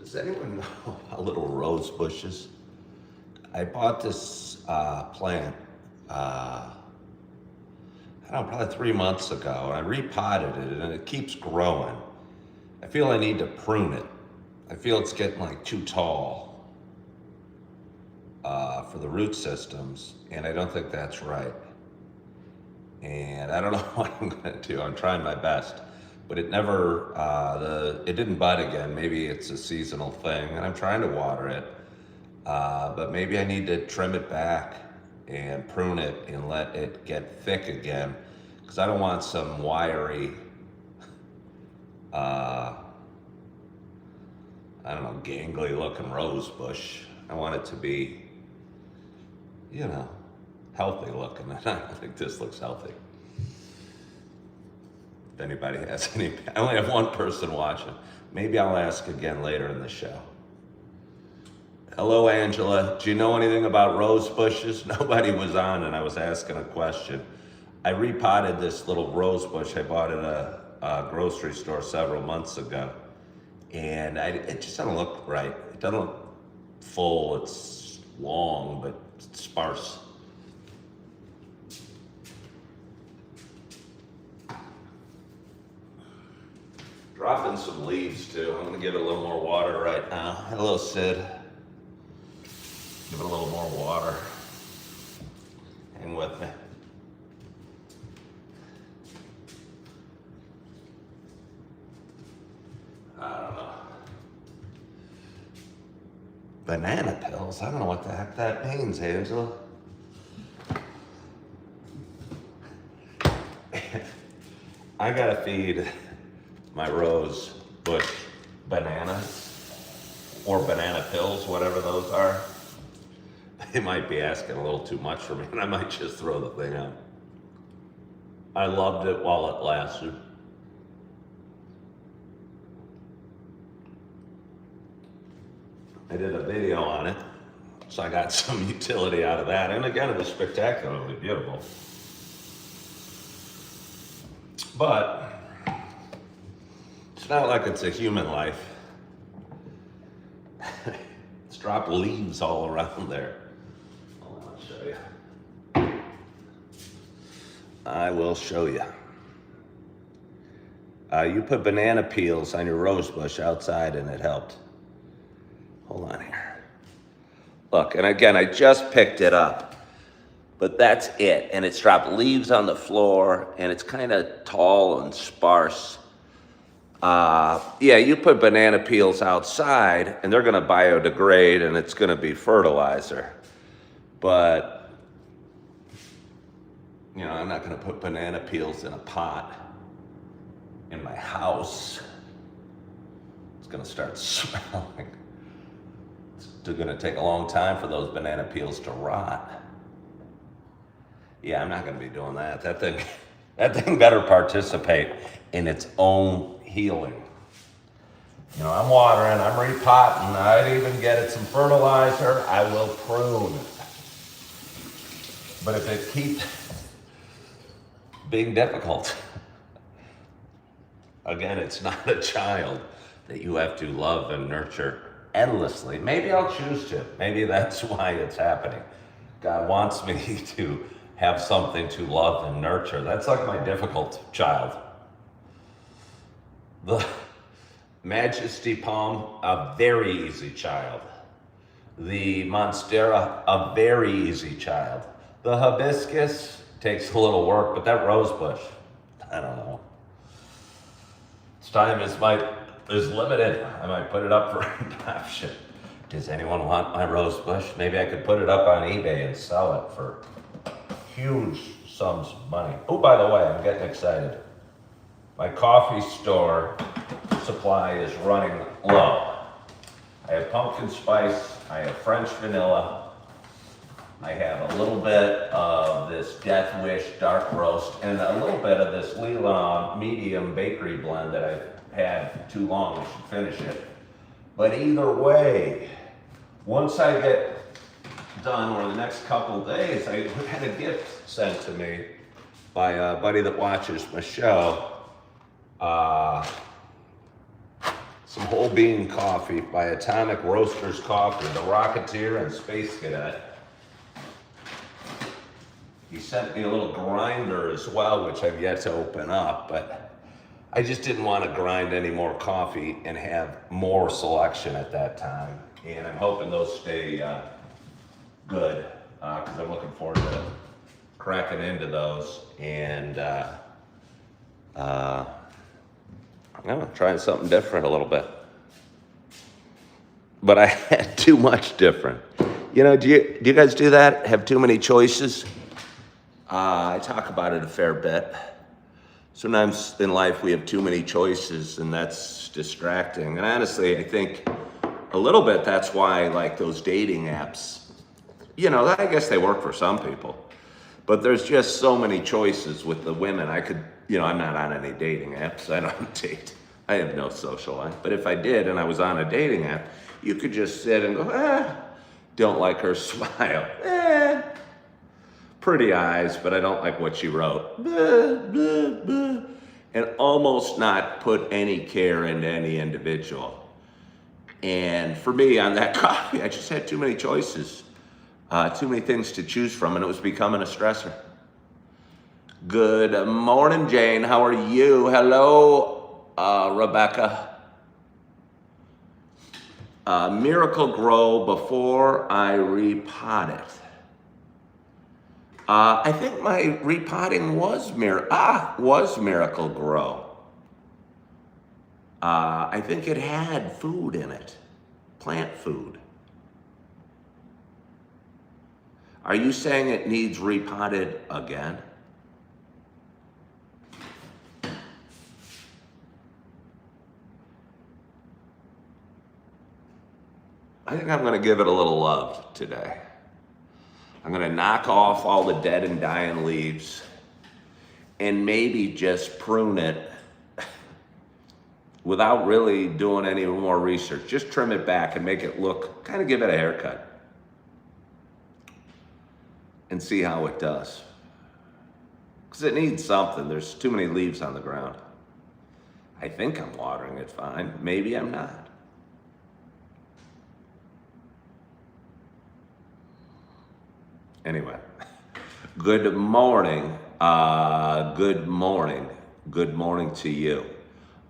Does anyone know how little rose bushes? I bought this plant, I don't know, probably 3 months ago, and I repotted it, and it keeps growing. I feel I need to prune it. I feel it's getting like too tall for the root systems, and I don't think that's right. And I don't know what I'm gonna do. I'm trying my best, but it never, it didn't bud again. Maybe it's a seasonal thing, and I'm trying to water it, but maybe I need to trim it back and prune it and let it get thick again, because I don't want some wiry, I don't know, gangly looking rose bush. I want it to be, you know, healthy looking, and I think this looks healthy. If anybody has any, I only have one person watching. Maybe I'll ask again later in the show. Hello, Angela. Do you know anything about rose bushes? Nobody was on, and I was asking a question. I repotted this little rose bush I bought at a grocery store several months ago, and it just doesn't look right. It doesn't look full. It's long, but it's sparse. Dropping some leaves too. I'm gonna give it a little more water right now. Hello, Sid. Give it a little more water. Hang with me. I don't know. Banana pills? I don't know what the heck that means, Angela. I gotta feed my rose bush bananas or banana pills, whatever those are. They might be asking a little too much for me, and I might just throw the thing out. I loved it while it lasted. I did a video on it, so I got some utility out of that. And again, it was spectacularly beautiful. But it's not like it's a human life. It's dropped leaves all around there. I'll show you. I will show you. You put banana peels on your rose bush outside and it helped. Hold on here. Look, and again, I just picked it up, but that's it. And it's dropped leaves on the floor, and it's kind of tall and sparse. Yeah, you put banana peels outside, and they're gonna biodegrade, and it's gonna be fertilizer. But, you know, I'm not gonna put banana peels in a pot in my house. It's gonna start smelling. It's gonna take a long time for those banana peels to rot. Yeah, I'm not gonna be doing that. That thing better participate in its own healing. You know, I'm watering, I'm repotting, I'd even get it some fertilizer, I will prune. But if it keeps being difficult, again, it's not a child that you have to love and nurture endlessly. Maybe I'll choose to. Maybe that's why it's happening. God wants me to have something to love and nurture. That's like my difficult child. The Majesty Palm, a very easy child. The Monstera, a very easy child. The hibiscus takes a little work, but that rose bush, I don't know. Its time is limited. I might put it up for adoption. Does anyone want my rose bush? Maybe I could put it up on eBay and sell it for huge sums of money. Oh, by the way, I'm getting excited. My coffee store supply is running low. I have pumpkin spice, I have French vanilla, I have a little bit of this Death Wish dark roast, and a little bit of this Leland medium bakery blend that I've had too long. I should finish it. But either way, once I get done, or the next couple days, I had a gift sent to me by a buddy that watches my show. some whole bean coffee by Atomic Roasters Coffee, the Rocketeer and Space Cadet. He sent me a little grinder as well, which I've yet to open up, but I just didn't want to grind any more coffee and have more selection at that time. And I'm hoping those stay good, because I'm looking forward to cracking into those and I'm trying something different a little bit. But I had too much different. You know, do you guys do that? Have too many choices? I talk about it a fair bit. Sometimes in life we have too many choices, and that's distracting. And honestly, I think a little bit that's why, like, those dating apps, you know, I guess they work for some people. But there's just so many choices with the women. I could, you know, I'm not on any dating apps. I don't date. I have no social life. But if I did and I was on a dating app, you could just sit and go, don't like her smile. Pretty eyes, but I don't like what she wrote. And almost not put any care into any individual. And for me, on that coffee, I just had too many choices. Too many things to choose from, and it was becoming a stressor. Good morning, Jane. How are you? Hello, Rebecca. Miracle Grow before I repot it. I think my repotting was Miracle Grow. I think it had food in it, plant food. Are you saying it needs repotted again? I think I'm gonna give it a little love today. I'm gonna knock off all the dead and dying leaves and maybe just prune it without really doing any more research. Just trim it back and make it look, kind of give it a haircut. And see how it does. Because it needs something. There's too many leaves on the ground. I think I'm watering it fine. Maybe I'm not. Anyway, good morning. Good morning. Good morning to you.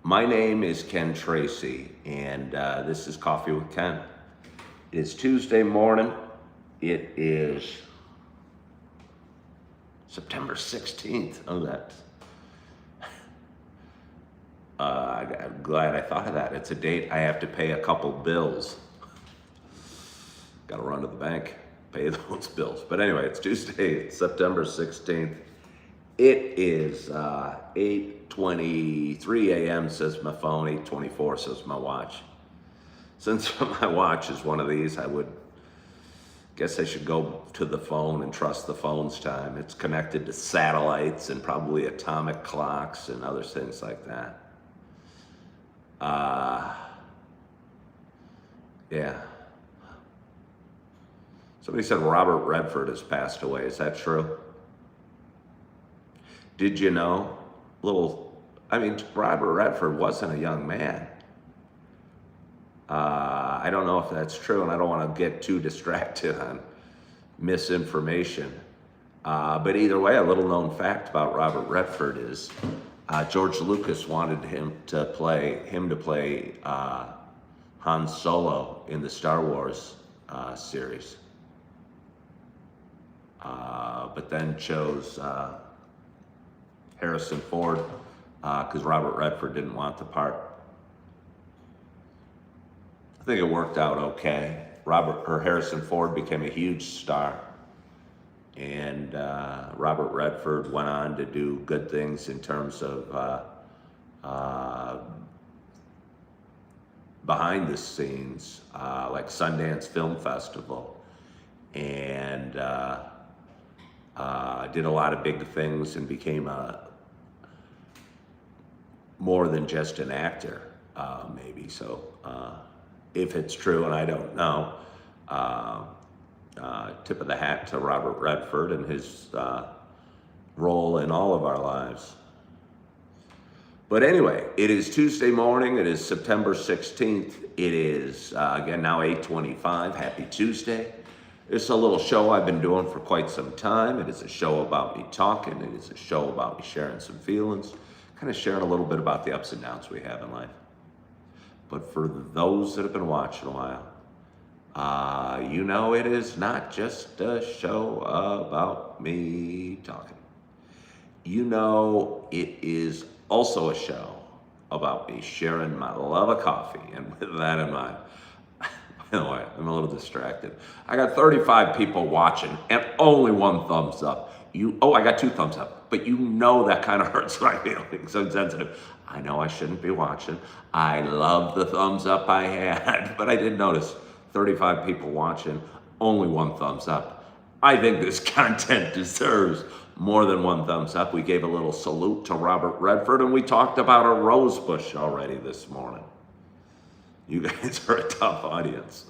My name is Ken Tracy, and this is Coffee with Ken. It's Tuesday morning. It is September 16th. Oh, that. I'm glad I thought of that. It's a date I have to pay a couple bills. Got to run to the bank, pay those bills. But anyway, it's Tuesday, it's September 16th. It is 8:23 a.m. says my phone, 8:24 says my watch. Since my watch is one of these, I would guess I should go to the phone and trust the phone's time. It's connected to satellites and probably atomic clocks and other things like that. Yeah. Somebody said Robert Redford has passed away. Is that true? Did you know? Robert Redford wasn't a young man. I don't know if that's true, and I don't want to get too distracted on misinformation. But either way, a little known fact about Robert Redford is George Lucas wanted him to play Han Solo in the Star Wars series. But then chose Harrison Ford because Robert Redford didn't want the part. I think it worked out okay. Harrison Ford became a huge star, and Robert Redford went on to do good things in terms of behind the scenes, like Sundance Film Festival, and did a lot of big things and became more than just an actor, maybe. So if it's true, and I don't know, tip of the hat to Robert Redford and his role in all of our lives. But anyway, it is Tuesday morning. It is September 16th. It is, again, now 8:25. Happy Tuesday. It's a little show I've been doing for quite some time. It is a show about me talking. It is a show about me sharing some feelings, kind of sharing a little bit about the ups and downs we have in life. But for those that have been watching a while, you know it is not just a show about me talking. You know it is also a show about me sharing my love of coffee. And with that in mind, by the way, I'm a little distracted. I got 35 people watching and only one thumbs up. I got 2 thumbs up, but you know that kind of hurts my feelings. I'm sensitive. I know I shouldn't be watching. I love the thumbs up I had, but I did notice 35 people watching, only 1 thumbs up. I think this content deserves more than 1 thumbs up. We gave a little salute to Robert Redford, and we talked about a rose bush already this morning. You guys are a tough audience.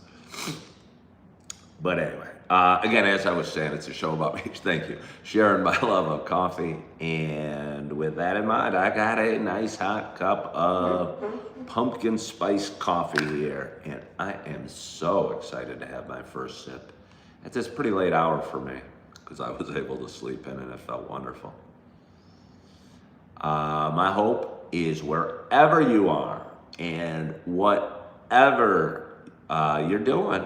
But anyway, again, as I was saying, it's a show about me. Thank you. Sharing my love of coffee. And with that in mind, I got a nice hot cup of pumpkin spice coffee here. And I am so excited to have my first sip at this pretty late hour for me, because I was able to sleep in and it felt wonderful. My hope is wherever you are and whatever you're doing,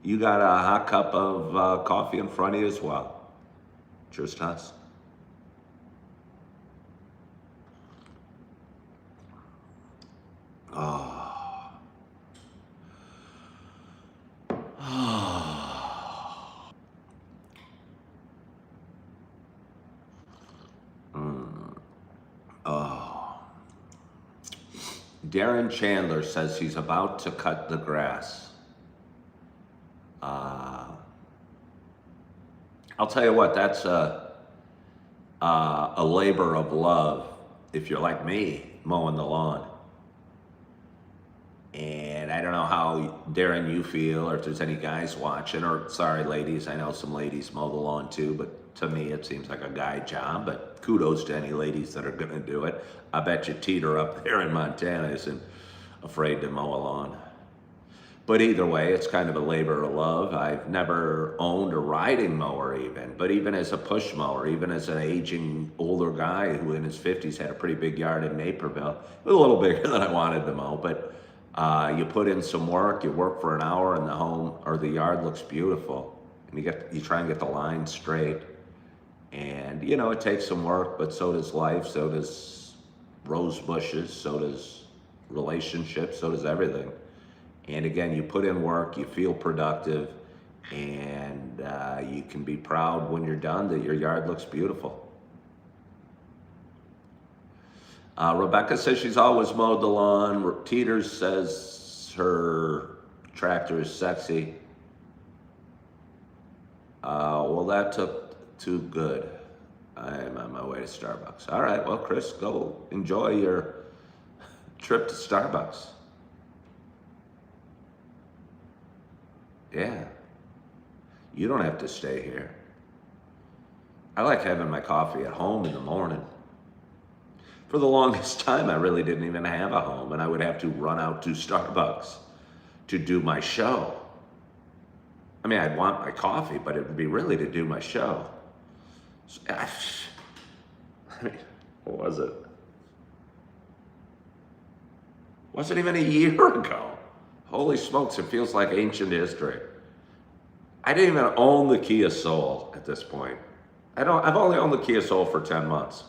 you got a hot cup of coffee in front of you as well. Cheers to us. Darren Chandler says he's about to cut the grass. I'll tell you what, that's a labor of love if you're like me, mowing the lawn. And I don't know how, Darren, you feel, or if there's any guys watching, or sorry, ladies, I know some ladies mow the lawn too, but to me it seems like a guy job, but kudos to any ladies that are gonna do it. I bet you Teeter up there in Montana isn't afraid to mow a lawn. But either way, it's kind of a labor of love. I've never owned a riding mower even, but even as a push mower, even as an aging older guy who in his 50s had a pretty big yard in Naperville, it was a little bigger than I wanted to mow, but you put in some work, you work for an hour and the home or the yard looks beautiful, and you try and get the line straight. And you know, it takes some work, but so does life, so does rose bushes, so does relationships, so does everything. And again, you put in work, you feel productive, and you can be proud when you're done that your yard looks beautiful. Rebecca says she's always mowed the lawn. Teeters says her tractor is sexy. Well, that took too good. I'm on my way to Starbucks. All right, well, Chris, go enjoy your trip to Starbucks. Yeah, you don't have to stay here. I like having my coffee at home in the morning. For the longest time, I really didn't even have a home, and I would have to run out to Starbucks to do my show. I mean, I'd want my coffee, but it would be really to do my show. So, I mean, what was it? Wasn't even a year ago. Holy smokes, it feels like ancient history. I didn't even own the Kia Soul at this point. I've only owned the Kia Soul for 10 months.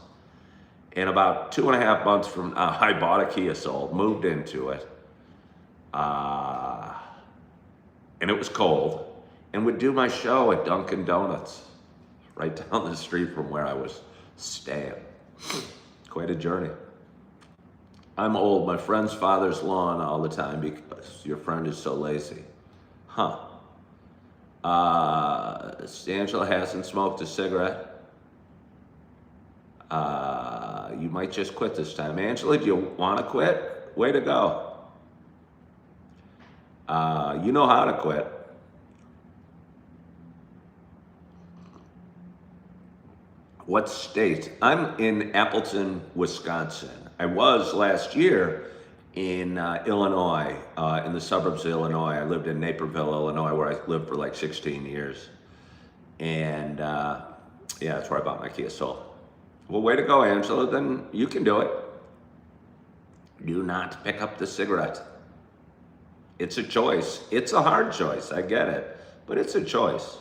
And about 2.5 months from now, I bought a Kia Soul, moved into it, and it was cold, and would do my show at Dunkin' Donuts, right down the street from where I was staying. Quite a journey. I'm old. My friend's father's lawn all the time because your friend is so lazy. Huh. Angela hasn't smoked a cigarette. You might just quit this time. Angela, do you want to quit? Way to go. You know how to quit. What state? I'm in Appleton, Wisconsin. I was last year in Illinois, in the suburbs of Illinois. I lived in Naperville, Illinois, where I lived for like 16 years. And yeah, that's where I bought my Kia Soul. Well, way to go, Angela. Then you can do it. Do not pick up the cigarette. It's a choice. It's a hard choice. I get it. But it's a choice.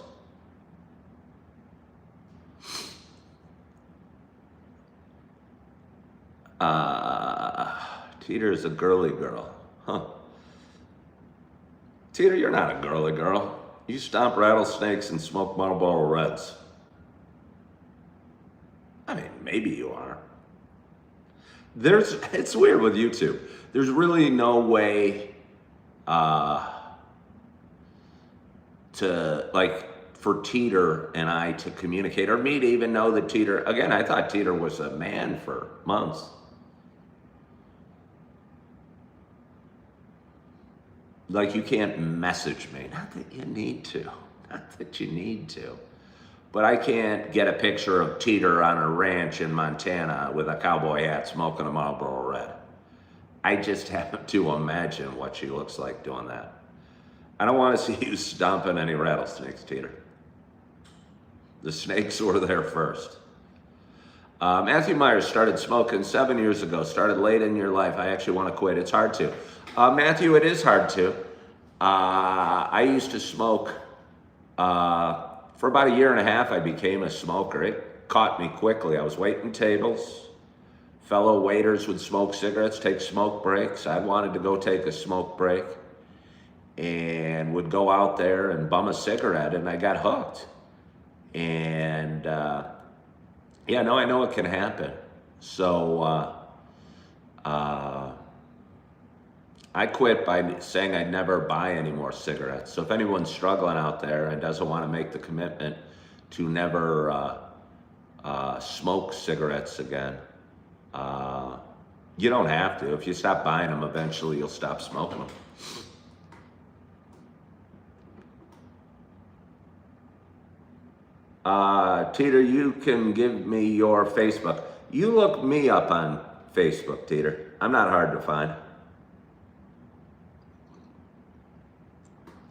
Teeter is a girly girl. Huh. Teeter, you're not a girly girl. You stomp rattlesnakes and smoke Marlboro Reds. I mean, maybe you are. It's weird with YouTube. There's really no way to, like, for Teeter and I to communicate, or me to even know that Teeter, again, I thought Teeter was a man for months. Like, you can't message me. Not that you need to. Not that you need to. But I can't get a picture of Teeter on a ranch in Montana with a cowboy hat smoking a Marlboro Red. I just have to imagine what she looks like doing that. I don't want to see you stomping any rattlesnakes, Teeter. The snakes were there first. Matthew Myers started smoking 7 years ago. Started late in your life. I actually want to quit. It's hard to. Matthew, it is hard to. I used to smoke for about 1.5 years. I became a smoker. It caught me quickly. I was waiting tables. Fellow waiters would smoke cigarettes, take smoke breaks. I wanted to go take a smoke break and would go out there and bum a cigarette, and I got hooked. And yeah, no, I know it can happen. So I quit by saying I'd never buy any more cigarettes. So if anyone's struggling out there and doesn't want to make the commitment to never smoke cigarettes again, you don't have to. If you stop buying them, eventually you'll stop smoking them. Teeter, you can give me your Facebook. You look me up on Facebook, Teeter. I'm not hard to find.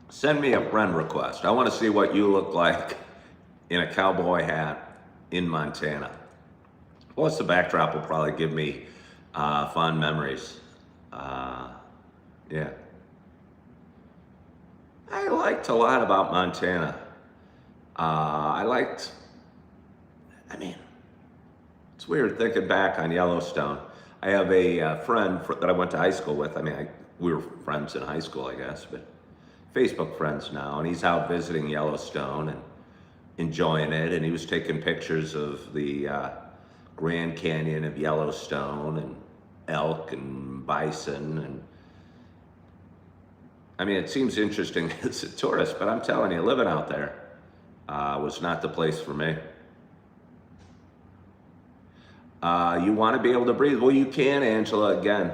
Send me a friend request. I want to see what you look like in a cowboy hat in Montana. Plus, the backdrop will probably give me fond memories. Yeah. I liked a lot about Montana. It's weird thinking back on Yellowstone. I have a friend that I went to high school with. We were friends in high school, I guess, but Facebook friends now, and he's out visiting Yellowstone and enjoying it, and he was taking pictures of the Grand Canyon of Yellowstone and elk and bison, and it seems interesting as a tourist, but I'm telling you, living out there was not the place for me. You want to be able to breathe? Well, you can, Angela, again.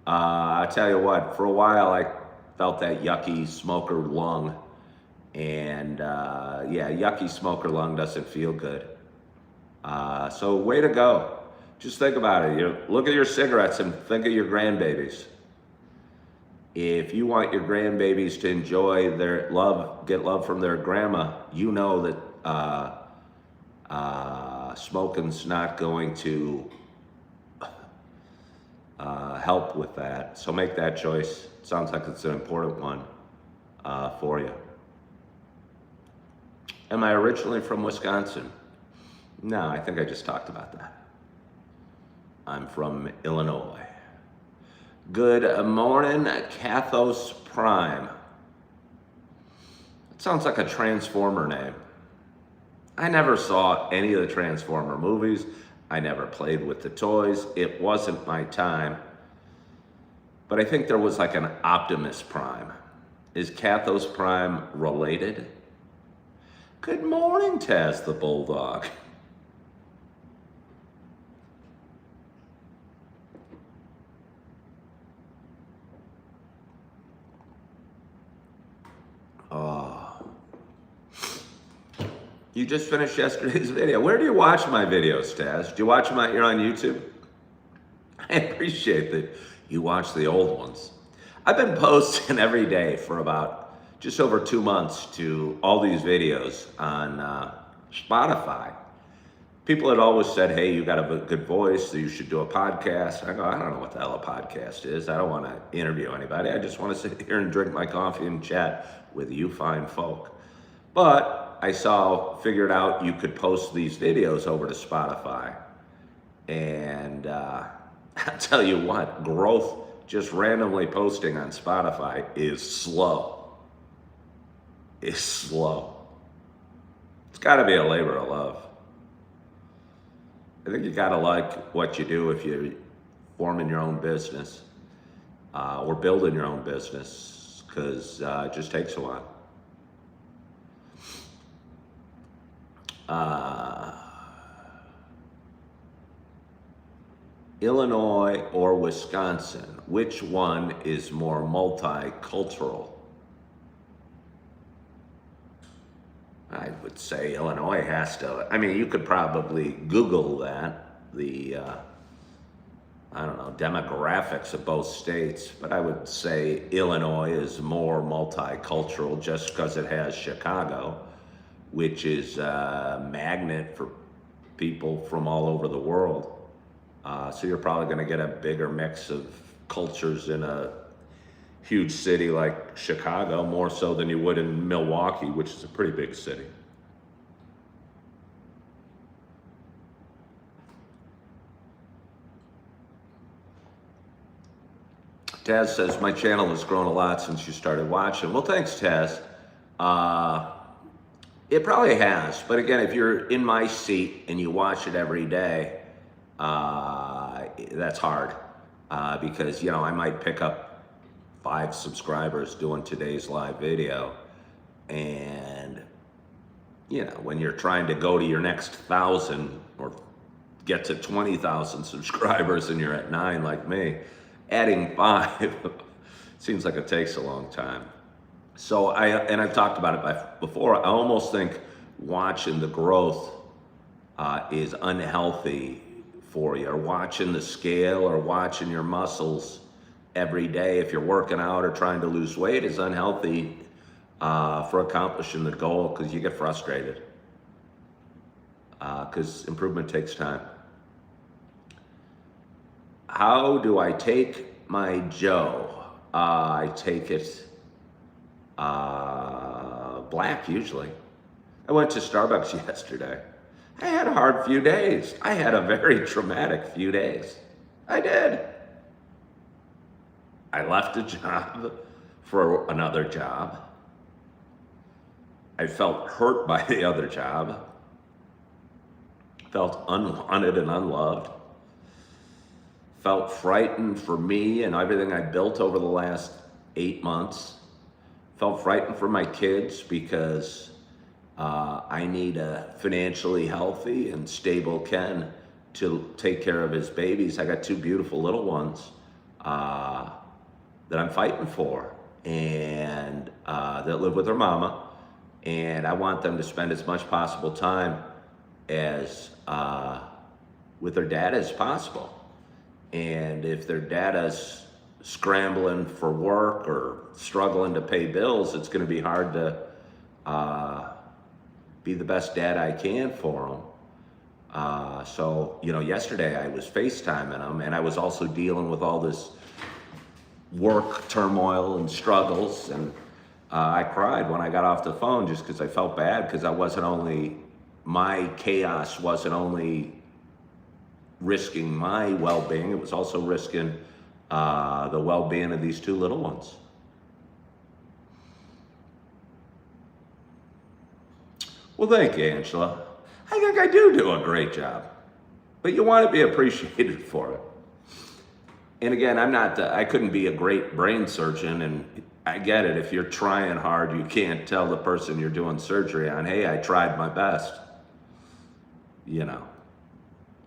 I tell you what, for a while I felt that yucky smoker lung, and yeah, yucky smoker lung doesn't feel good. So way to go. Just think about it. Look at your cigarettes and think of your grandbabies. If you want your grandbabies to enjoy their love, get love from their grandma, you know that smoking's not going to help with that. So make that choice. Sounds like it's an important one for you. Am I originally from Wisconsin? No, I think I just talked about that. I'm from Illinois. Good morning, Cathos Prime. It sounds like a Transformer name. I never saw any of the Transformer movies. I never played with the toys. It wasn't my time. But I think there was like an Optimus Prime. Is Cathos Prime related? Good morning, Taz the Bulldog. Oh. You just finished yesterday's video. Where do you watch my videos, Taz? Do you watch them out here on YouTube? I appreciate that you watch the old ones. I've been posting every day for about just over 2 months to all these videos on Spotify. People had always said, hey, you got a good voice, so you should do a podcast. I go, I don't know what the hell a podcast is. I don't want to interview anybody. I just want to sit here and drink my coffee and chat with you fine folk. But I figured out you could post these videos over to Spotify. And I'll tell you what, growth just randomly posting on Spotify is slow. It's slow. It's got to be a labor of love. I think you got to like what you do if you're forming your own business or building your own business, because it just takes a while. Illinois or Wisconsin, which one is more multicultural? I would say Illinois has to. I mean, you could probably Google that, the, I don't know, demographics of both states, but I would say Illinois is more multicultural just because it has Chicago, which is a magnet for people from all over the world. So you're probably going to get a bigger mix of cultures in a huge city like Chicago, more so than you would in Milwaukee, which is a pretty big city. Taz says, my channel has grown a lot since you started watching. Well, thanks, Taz. It probably has, but again, if you're in my seat and you watch it every day, that's hard because, I might pick up 5 subscribers doing today's live video, and when you're trying to go to your next 1,000 or get to 20,000 subscribers and you're at 9 like me, adding 5 seems like it takes a long time. So I've talked about it before. I almost think watching the growth is unhealthy for you, or watching the scale or watching your muscles every day if you're working out or trying to lose weight is unhealthy for accomplishing the goal, because you get frustrated because improvement takes time. How do I take my Joe? I take it black usually. I went to Starbucks yesterday. I had a hard few days. I had a very traumatic few days. I did. I left a job for another job. I felt hurt by the other job. Felt unwanted and unloved. Felt frightened for me and everything I built over the last 8 months. Felt frightened for my kids because I need a financially healthy and stable Ken to take care of his babies. I got 2 beautiful little ones that I'm fighting for, and that live with their mama, and I want them to spend as much possible time as with their dad as possible. And if their dada's scrambling for work or struggling to pay bills, it's going to be hard to be the best dad I can for them. So yesterday I was FaceTiming them, and I was also dealing with all this work turmoil and struggles, and I cried when I got off the phone just because I felt bad, because my chaos wasn't only risking my well-being, it was also risking the well-being of these 2 little ones. Well, thank you, Angela. I think I do a great job, but you want to be appreciated for it. And again, I couldn't be a great brain surgeon, and I get it. If you're trying hard, you can't tell the person you're doing surgery on, hey, I tried my best,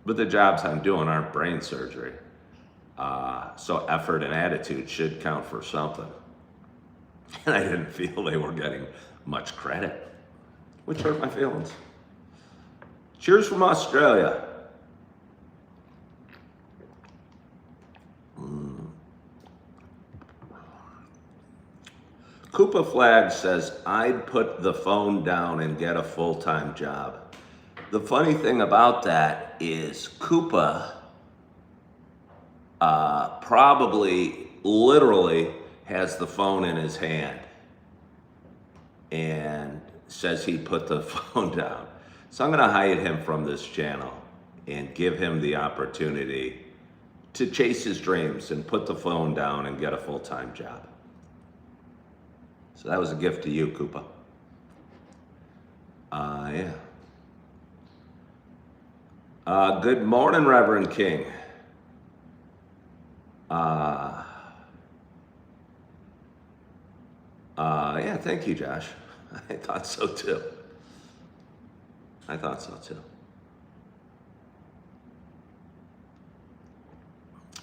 But the jobs I'm doing aren't brain surgery. So effort and attitude should count for something. And I didn't feel they were getting much credit, which hurt my feelings. Cheers from Australia. Koopa Flag says, I'd put the phone down and get a full-time job. The funny thing about that is Koopa probably literally has the phone in his hand and says he put the phone down. So I'm gonna hide him from this channel and give him the opportunity to chase his dreams and put the phone down and get a full-time job. So that was a gift to you, Koopa. Yeah. Good morning, Reverend King. Yeah, thank you, Josh. I thought so too. I thought so too.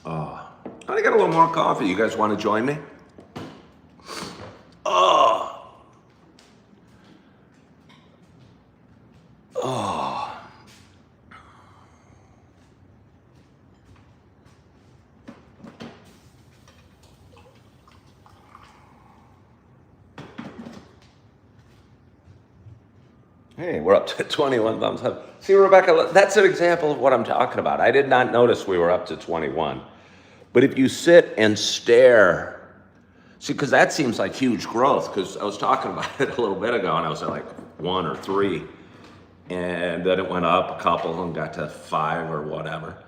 Oh, I got a little more coffee. You guys want to join me? Oh. Oh. Hey, we're up to 21 thumbs up. See, Rebecca, that's an example of what I'm talking about. I did not notice we were up to 21. But if you sit and stare, see, because that seems like huge growth, because I was talking about it a little bit ago, and I was at like 1 or 3. And then it went up a couple and got to 5 or whatever.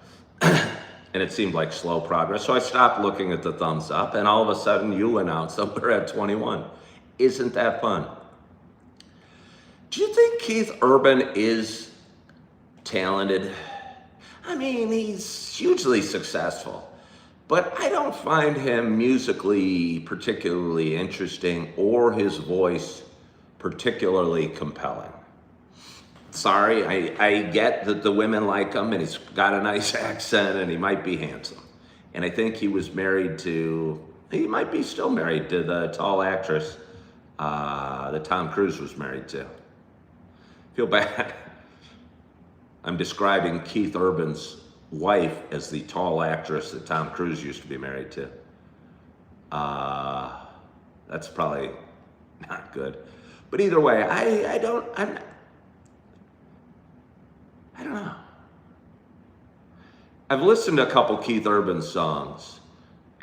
And it seemed like slow progress. So I stopped looking at the thumbs up, and all of a sudden you announced that we're at 21. Isn't that fun? Do you think Keith Urban is talented? I mean, he's hugely successful, but I don't find him musically particularly interesting or his voice particularly compelling. Sorry, I get that the women like him and he's got a nice accent and he might be handsome. And I think he was married to, he might be still married to the tall actress that Tom Cruise was married to. Feel bad. I'm describing Keith Urban's wife as the tall actress that Tom Cruise used to be married to. That's probably not good. But either way, I don't know. I've listened to a couple Keith Urban songs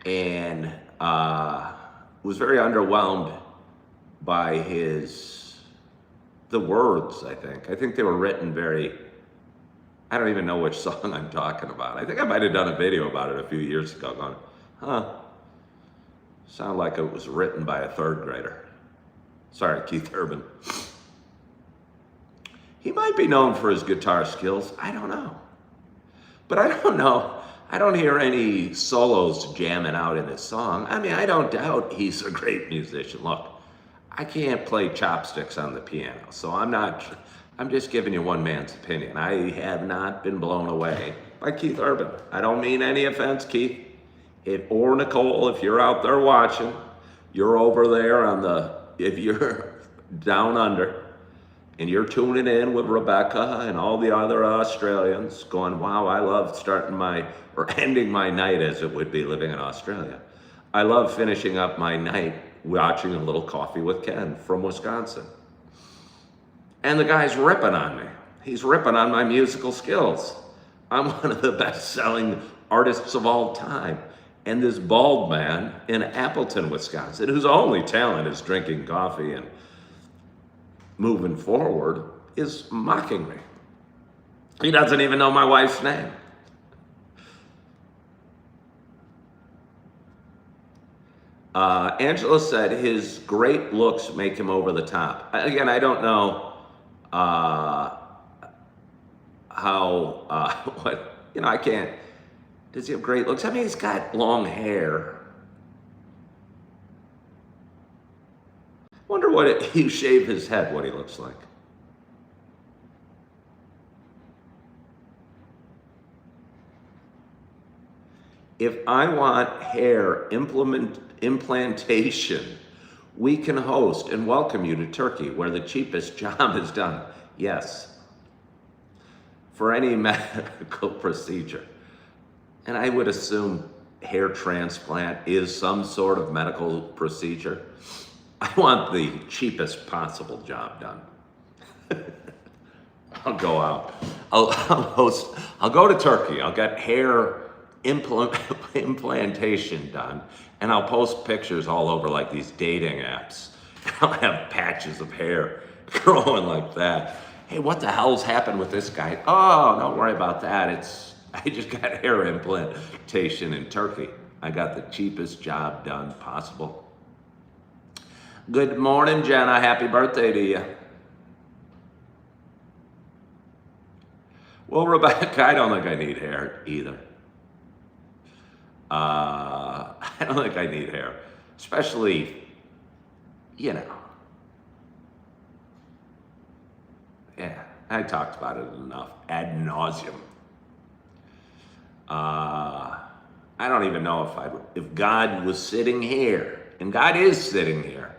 and was very underwhelmed by the words, I think. I think they were written very, I don't even know which song I'm talking about. I think I might have done a video about it a few years ago going, sounded like it was written by a 3rd grader. Sorry, Keith Urban. He might be known for his guitar skills. I don't know. But I don't know. I don't hear any solos jamming out in his song. I mean, I don't doubt he's a great musician. Look, I can't play chopsticks on the piano, so I'm just giving you one man's opinion. I have not been blown away by Keith Urban. I don't mean any offense, Keith. Or Nicole, if you're out there watching, you're over there if you're down under, and you're tuning in with Rebecca and all the other Australians going, wow, I love ending my night as it would be living in Australia. I love finishing up my night watching a little Coffee with Ken from Wisconsin. And the guy's ripping on me. He's ripping on my musical skills. I'm one of the best-selling artists of all time. And this bald man in Appleton, Wisconsin, whose only talent is drinking coffee and moving forward, is mocking me. He doesn't even know my wife's name. Angela said his great looks make him over the top. Again, I don't know I can't, does he have great looks? I mean, he's got long hair. Wonder what you shave his head, what he looks like. If I want hair implantation, we can host and welcome you to Turkey, where the cheapest job is done. Yes. for any medical procedure, and I would assume hair transplant is some sort of medical procedure, I want the cheapest possible job done. I'll go out. I'll go to Turkey. I'll get hair implantation done, and I'll post pictures all over like these dating apps. I'll have patches of hair growing like that. Hey, what the hell's happened with this guy? Oh, don't worry about that. I just got hair implantation in Turkey. I got the cheapest job done possible. Good morning, Jenna. Happy birthday to you. Well, Rebecca, I don't think I need hair either. I don't think I need hair, especially, you know. Yeah, I talked about it enough, ad nauseum. I don't even know if God was sitting here, and God is sitting here,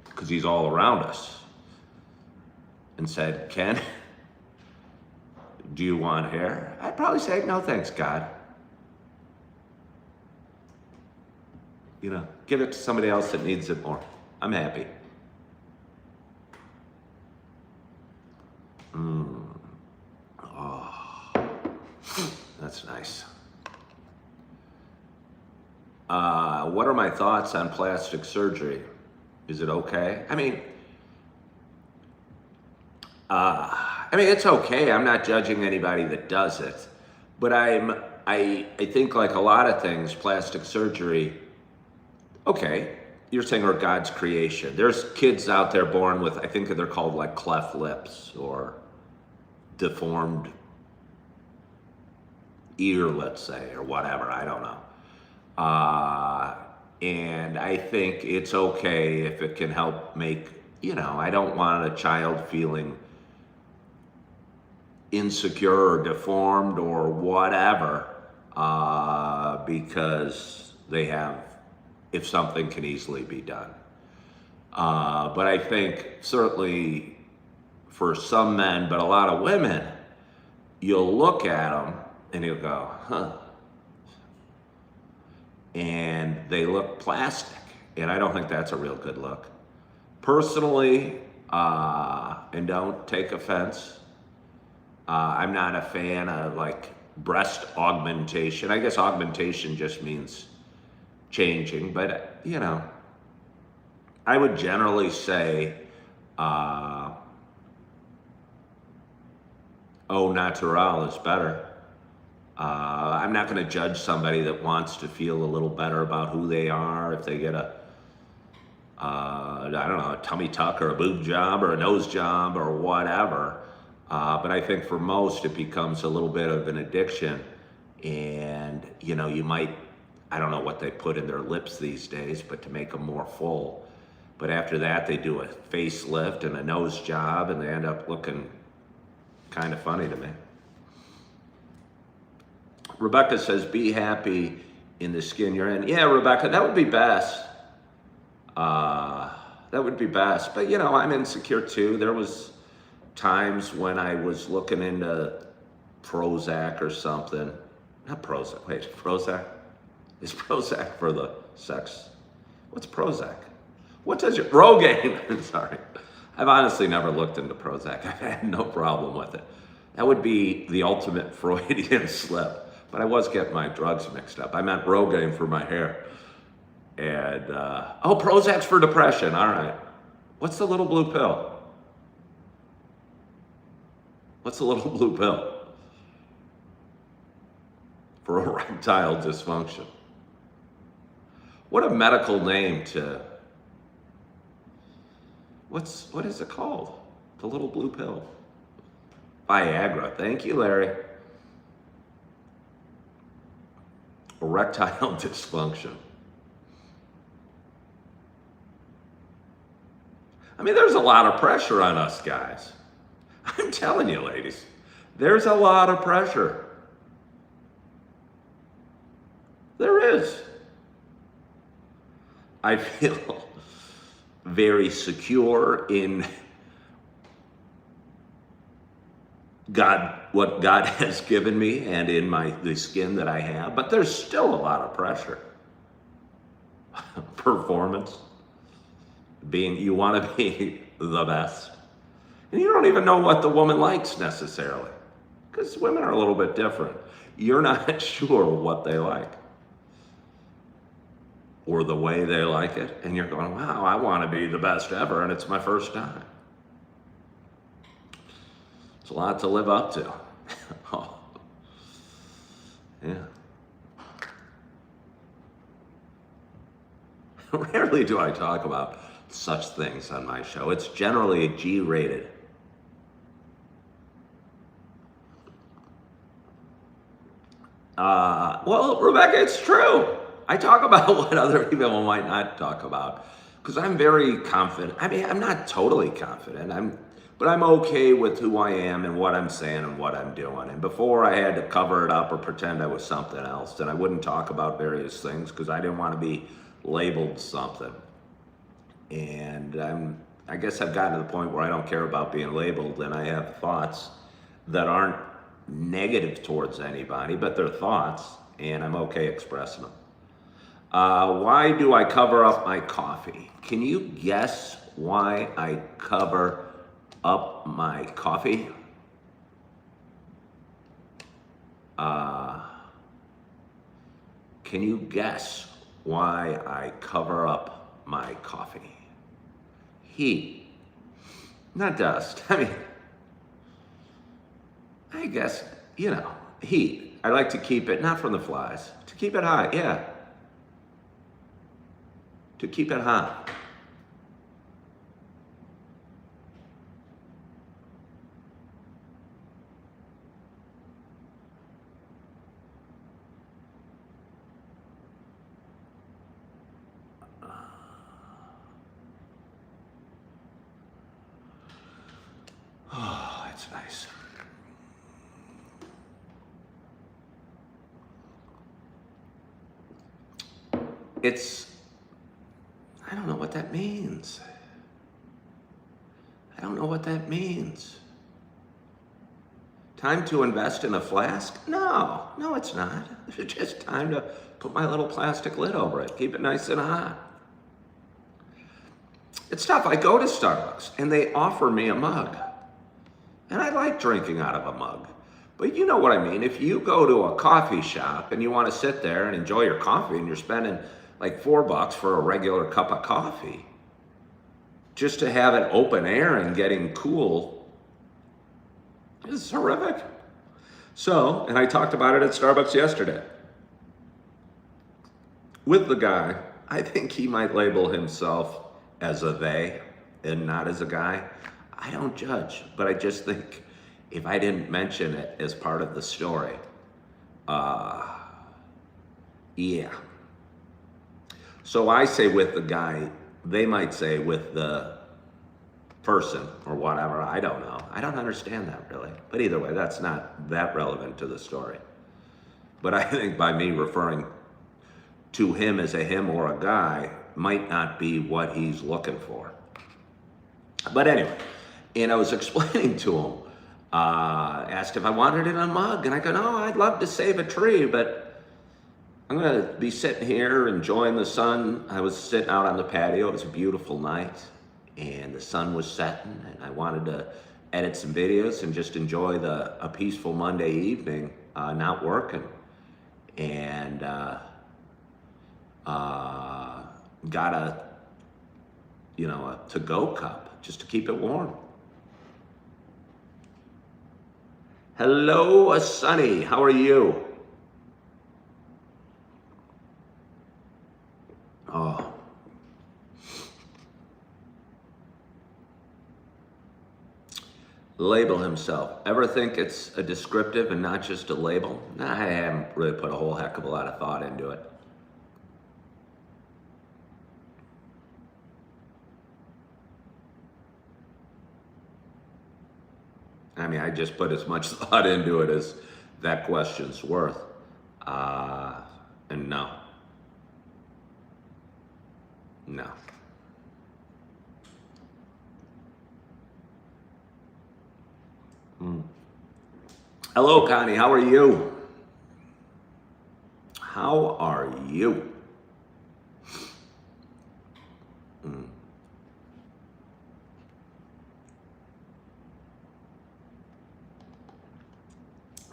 because he's all around us, and said, Ken, do you want hair? I'd probably say, no thanks, God. You know, give it to somebody else that needs it more. I'm happy. Oh, that's nice. What are my thoughts on plastic surgery? Is it okay? I mean, it's okay. I'm not judging anybody that does it, but I think like a lot of things, plastic surgery. Okay, you're saying are God's creation. There's kids out there born with, I think they're called like cleft lips or deformed ear, let's say, or whatever. I don't know. And I think it's okay if it can help make, I don't want a child feeling insecure or deformed or whatever, because they have, if something can easily be done. But I think certainly for some men, but a lot of women, you'll look at them and you'll go, huh. And they look plastic. And I don't think that's a real good look. Personally, and don't take offense, I'm not a fan of like breast augmentation. I guess augmentation just means changing, but I would generally say, au natural is better. I'm not going to judge somebody that wants to feel a little better about who they are if they get a tummy tuck or a boob job or a nose job or whatever. But I think for most it becomes a little bit of an addiction, and you might, I don't know what they put in their lips these days, but to make them more full. But after that they do a facelift and a nose job and they end up looking kind of funny to me. Rebecca says, be happy in the skin you're in. Yeah, Rebecca, that would be best. That would be best. But, I'm insecure too. There was times when I was looking into Prozac or something. Not Prozac. Wait, Prozac? Is Prozac for the sex? What's Prozac? What does your... Rogaine. Sorry. I've honestly never looked into Prozac. I've had no problem with it. That would be the ultimate Freudian slip. But I was getting my drugs mixed up. I meant Rogaine for my hair. And, Prozac's for depression. All right. What's the little blue pill? What's the little blue pill? For erectile dysfunction. What a medical name to... What is it called? The little blue pill. Viagra. Thank you, Larry. Erectile dysfunction. I mean, there's a lot of pressure on us guys. I'm telling you, ladies, there's a lot of pressure. There is. I feel very secure in what God has given me and in the skin that I have, but there's still a lot of pressure. Performance, you want to be the best. And you don't even know what the woman likes necessarily, because women are a little bit different. You're not sure what they like or the way they like it, and you're going, wow, I want to be the best ever, and it's my first time. It's a lot to live up to. Oh, yeah. Rarely do I talk about such things on my show. It's generally G-rated. Well, Rebecca, it's true. I talk about what other people might not talk about because I'm very confident. I mean, I'm not totally confident, but I'm okay with who I am and what I'm saying and what I'm doing. And before I had to cover it up or pretend I was something else, and I wouldn't talk about various things because I didn't want to be labeled something. And I guess I've gotten to the point where I don't care about being labeled, and I have thoughts that aren't negative towards anybody, but they're thoughts, and I'm okay expressing them. Why do I cover up my coffee? Can you guess why I cover up my coffee? Can you guess why I cover up my coffee? Heat, not dust. I mean, I guess, heat. I like to keep it, not from the flies, to keep it hot, yeah. To keep it hot. Oh, that's nice. I don't know what that means. I don't know what that means. Time to invest in a flask? No, it's not. It's just time to put my little plastic lid over it, keep it nice and hot. It's tough. I go to Starbucks and they offer me a mug. And I like drinking out of a mug. But you know what I mean. If you go to a coffee shop and you want to sit there and enjoy your coffee and you're spending like $4 for a regular cup of coffee, just to have it open air and getting cool is horrific. So, and I talked about it at Starbucks yesterday with the guy. I think he might label himself as a they and not as a guy. I don't judge, but I just think if I didn't mention it as part of the story, yeah. So I say with the guy, they might say with the person or whatever, I don't know. I don't understand that really. But either way, that's not that relevant to the story. But I think by me referring to him as a him or a guy might not be what he's looking for. But anyway, and I was explaining to him, asked if I wanted it in a mug, and I go, no, I'd love to save a tree, but I'm gonna be sitting here enjoying the sun. I was sitting out on the patio, it was a beautiful night, and the sun was setting, and I wanted to edit some videos and just enjoy a peaceful Monday evening, not working. And got a to-go cup just to keep it warm. Hello, Sunny, how are you? Oh. Label himself. Ever think it's a descriptive and not just a label? Nah, I haven't really put a whole heck of a lot of thought into it. I mean, I just put as much thought into it as that question's worth. And no. Hello, Connie. How are you? How are you?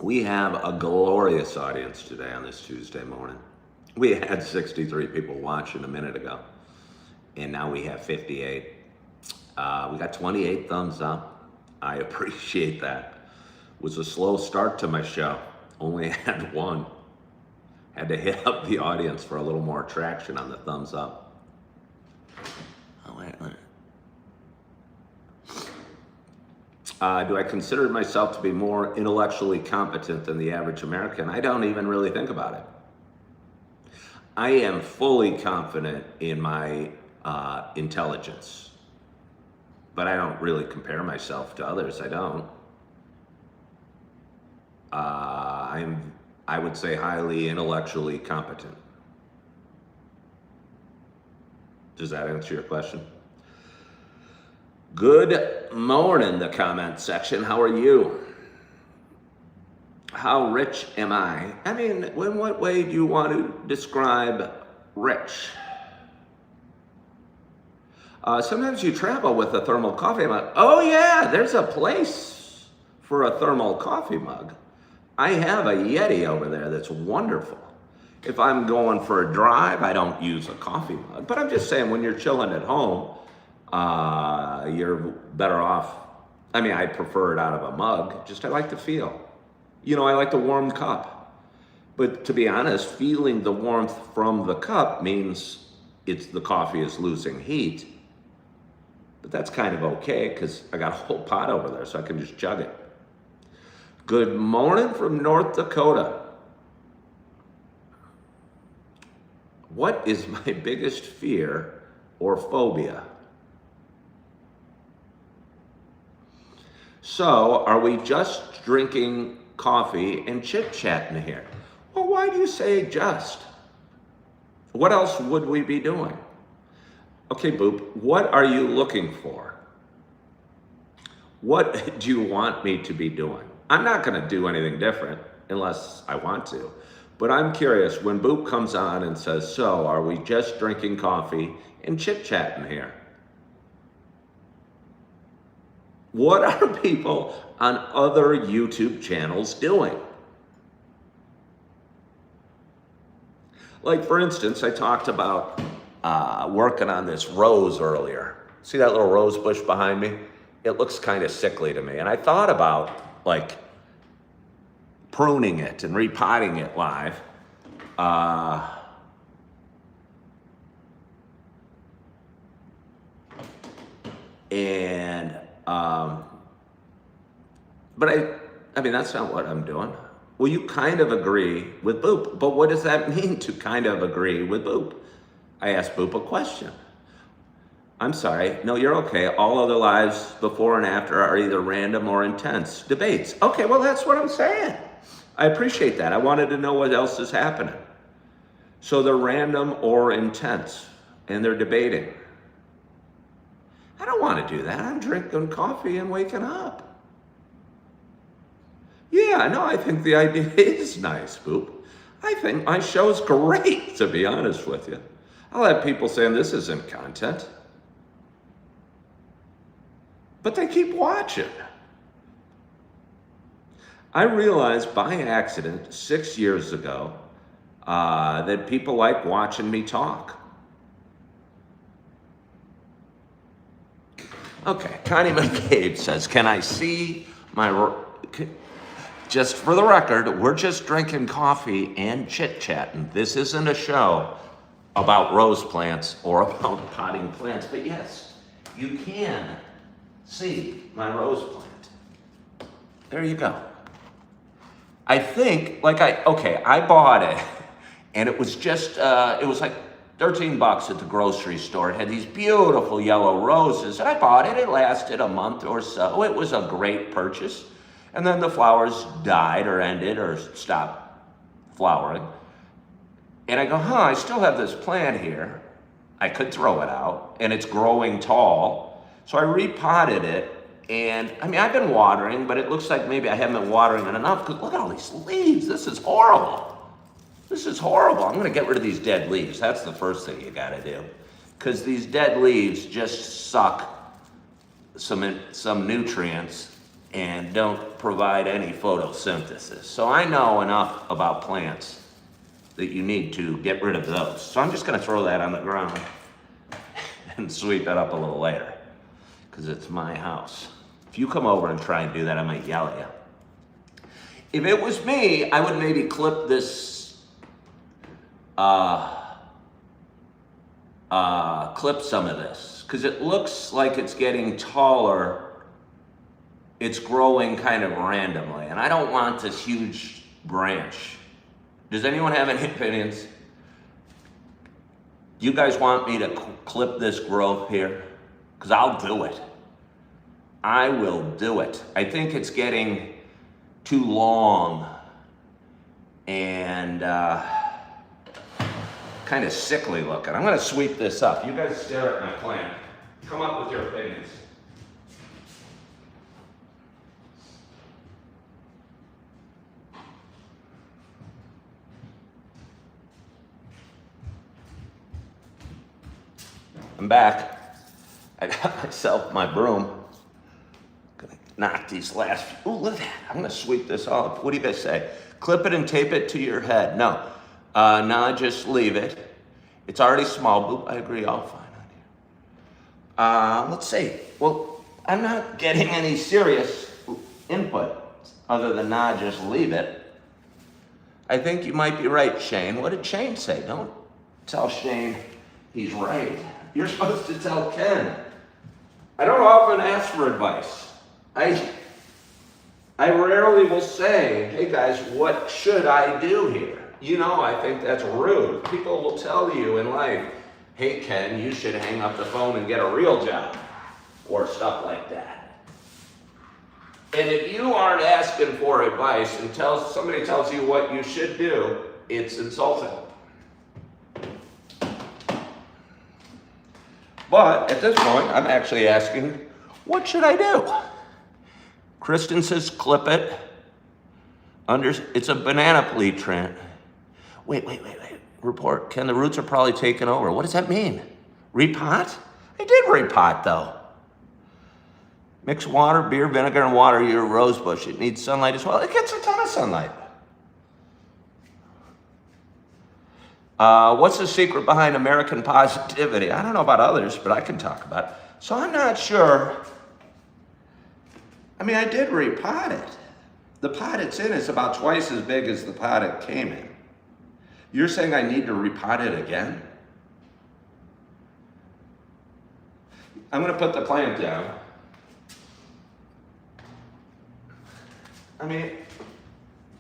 We have a glorious audience today on this Tuesday morning. We had 63 people watching a minute ago, and now we have 58. We got 28 thumbs up. I appreciate that. It was a slow start to my show. Only had one. Had to hit up the audience for a little more traction on the thumbs up. Oh, wait. Do I consider myself to be more intellectually competent than the average American? I don't even really think about it. I am fully confident in my intelligence, but I don't really compare myself to others. I don't. I would say highly intellectually competent. Does that answer your question? Good morning, the comment section. How are you? How rich am I? I mean, in what way do you want to describe rich? Sometimes you travel with a thermal coffee mug. Oh yeah, there's a place for a thermal coffee mug. I have a Yeti over there that's wonderful. If I'm going for a drive, I don't use a coffee mug. But I'm just saying, when you're chilling at home, you're better off. I mean, I prefer it out of a mug. Just I like to feel. You know, I like the warm cup. But to be honest, feeling the warmth from the cup means the coffee is losing heat. But that's kind of okay because I got a whole pot over there, so I can just chug it. Good morning from North Dakota. What is my biggest fear or phobia? So, are we just drinking coffee and chit-chatting here? Well, why do you say just? What else would we be doing? Okay, Boop, what are you looking for? What do you want me to be doing? I'm not going to do anything different unless I want to. But I'm curious, when Boop comes on and says, so, are we just drinking coffee and chit-chatting here? What are people on other YouTube channels doing? Like, for instance, I talked about working on this rose earlier. See that little rose bush behind me? It looks kind of sickly to me. And I thought about, like, pruning it and repotting it live. But I mean, that's not what I'm doing. Well, you kind of agree with Boop, but what does that mean to kind of agree with Boop? I asked Boop a question. I'm sorry, no, you're okay. All other lives before and after are either random or intense debates. Okay, well, that's what I'm saying. I appreciate that. I wanted to know what else is happening. So they're random or intense, and they're debating. I don't want to do that. I'm drinking coffee and waking up. Yeah, no, I think the idea is nice, Boop. I think my show's great, to be honest with you. I'll have people saying this isn't content. But they keep watching. I realized by accident 6 years ago that people like watching me talk. Okay, Connie McCabe says, can I see my... Just for the record, we're just drinking coffee and chit-chatting. This isn't a show about rose plants or about potting plants. But yes, you can see my rose plant. There you go. I think, I bought it, and it was just, it was like $13 at the grocery store. It had these beautiful yellow roses. I bought it. It lasted a month or so. It was a great purchase. And then the flowers died or ended or stopped flowering. And I go, I still have this plant here. I could throw it out, and it's growing tall. So I repotted it, And I mean, I've been watering, but it looks like maybe I haven't been watering it enough because look at all these leaves. This is horrible. This is horrible. I'm gonna get rid of these dead leaves. That's the first thing you gotta do. Because these dead leaves just suck some nutrients and don't provide any photosynthesis. So I know enough about plants that you need to get rid of those. So I'm just gonna throw that on the ground and sweep it up a little later because it's my house. If you come over and try and do that, I might yell at you. If it was me, I would maybe clip this, clip some of this because it looks like it's getting taller. It's growing kind of randomly, and I don't want this huge branch. Does anyone have any opinions? You guys want me to clip this growth here? Because I'll do it. I will do it. I think it's getting too long and kind of sickly looking. I'm gonna sweep this up. You guys stare at my plant. Come up with your opinions. I'm back. I got myself my broom. Gonna knock these last few. Ooh, look at that. I'm gonna sweep this all up. What do you guys say? Clip it and tape it to your head. No, just leave it. It's already small. Boop, I agree, all fine on here. Let's see. Well, I'm not getting any serious input other than just leave it. I think you might be right, Shane. What did Shane say? Don't tell Shane he's right. You're supposed to tell Ken. I don't often ask for advice. I rarely will say, hey guys, what should I do here? You know, I think that's rude. People will tell you in life, hey Ken, you should hang up the phone and get a real job, or stuff like that. And if you aren't asking for advice and somebody tells you what you should do, it's insulting. But at this point, I'm actually asking, what should I do? Kristen says clip it. It's a banana pea trend. Wait. Report, Ken, the roots are probably taken over. What does that mean? Repot? I did repot though. Mix water, beer, vinegar, and water your rose bush. It needs sunlight as well. It gets a ton of sunlight. What's the secret behind American positivity? I don't know about others, but I can talk about it. So I'm not sure. I mean, I did repot it. The pot it's in is about twice as big as the pot it came in. You're saying I need to repot it again? I'm gonna put the plant down. I mean,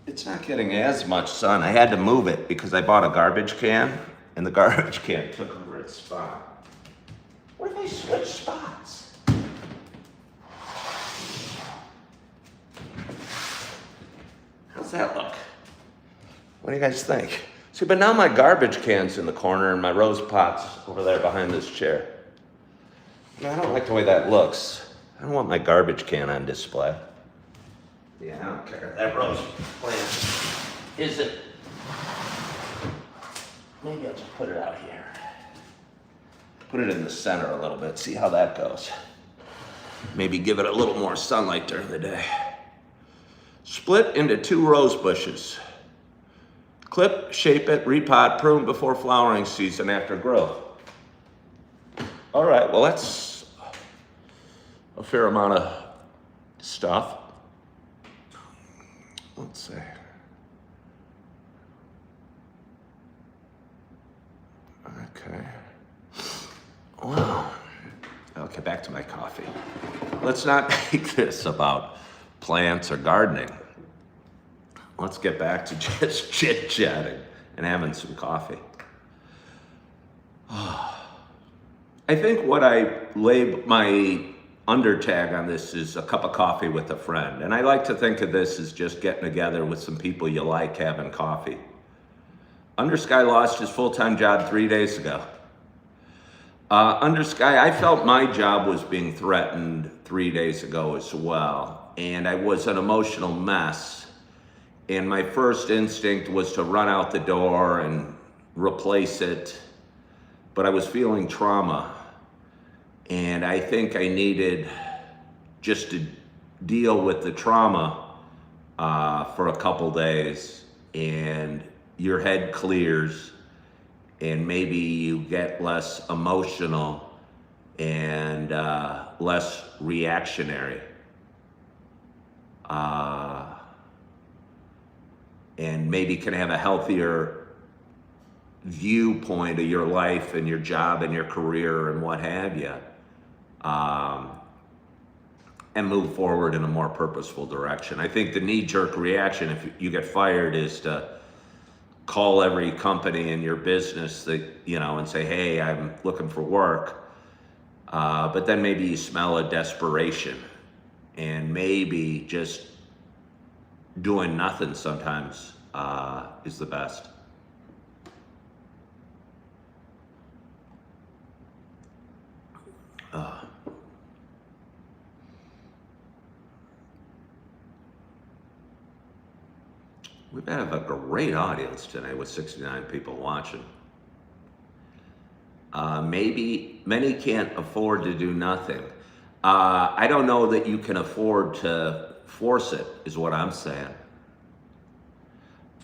it's not getting as much sun. I had to move it because I bought a garbage can, and the garbage can took over its spot. What if they switch spots? How's that look? What do you guys think? See, but now my garbage can's in the corner and my rose pot's over there behind this chair. I don't like the way that looks. I don't want my garbage can on display. Yeah, I don't care. That rose plant isn't. Maybe I'll just put it out here. Put it in the center a little bit. See how that goes. Maybe give it a little more sunlight during the day. Split into 2 rose bushes. Clip, shape it, repot, prune before flowering season after growth. All right, well that's a fair amount of stuff. Let's see. Okay. Wow. Okay, back to my coffee. Let's not make this about plants or gardening. Let's get back to just chit-chatting and having some coffee. I think what I lay my undertag on this is a cup of coffee with a friend. And I like to think of this as just getting together with some people you like having coffee. Undersky lost his full-time job 3 days ago. Under Sky, I felt my job was being threatened 3 days ago as well, and I was an emotional mess. And my first instinct was to run out the door and replace it, but I was feeling trauma, and I think I needed just to deal with the trauma for a couple days, and your head clears, and maybe you get less emotional and less reactionary. And maybe can have a healthier viewpoint of your life and your job and your career and what have you, and move forward in a more purposeful direction. I think the knee-jerk reaction if you get fired is to call every company in your business that, and say, hey, I'm looking for work. But then maybe you smell a desperation, and maybe just doing nothing sometimes is the best. We have a great audience tonight with 69 people watching. Maybe many can't afford to do nothing. I don't know that you can afford to force it, is what I'm saying.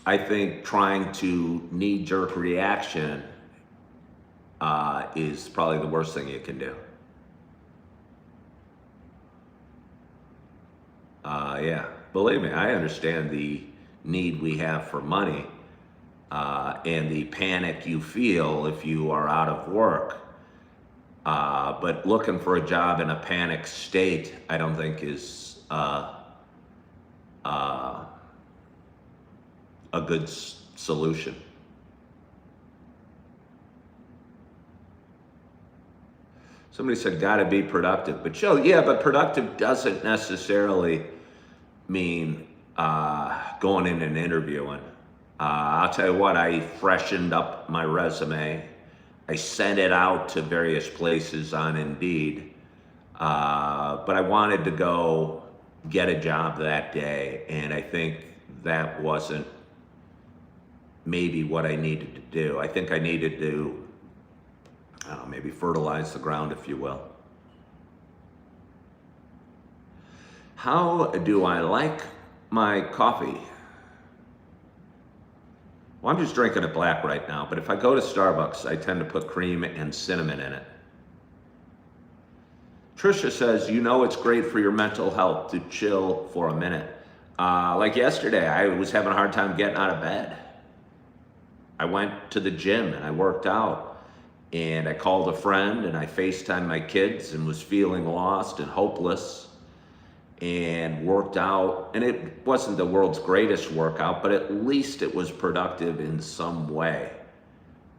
I think trying to knee-jerk reaction is probably the worst thing you can do. Yeah, believe me, I understand the need we have for money and the panic you feel if you are out of work. But looking for a job in a panic state, I don't think is a good solution. Somebody said, gotta be productive. But Joe, yeah, but productive doesn't necessarily mean going in and interviewing. I'll tell you what, I freshened up my resume. I sent it out to various places on Indeed. But I wanted to go get a job that day, and I think that wasn't maybe what I needed to do. I think I needed to, maybe fertilize the ground, if you will. How do I like my coffee? Well, I'm just drinking it black right now, but if I go to Starbucks, I tend to put cream and cinnamon in it. Trisha says, it's great for your mental health to chill for a minute. Like yesterday, I was having a hard time getting out of bed. I went to the gym and I worked out, and I called a friend and I FaceTimed my kids and was feeling lost and hopeless, and worked out. And it wasn't the world's greatest workout, but at least it was productive in some way,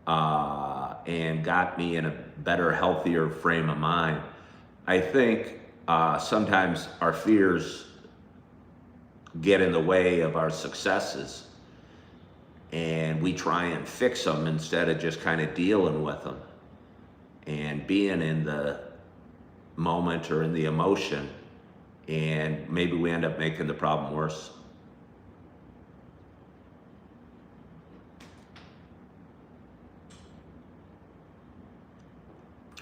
and got me in a better, healthier frame of mind. I think sometimes our fears get in the way of our successes, and we try and fix them instead of just kind of dealing with them and being in the moment or in the emotion, and maybe we end up making the problem worse.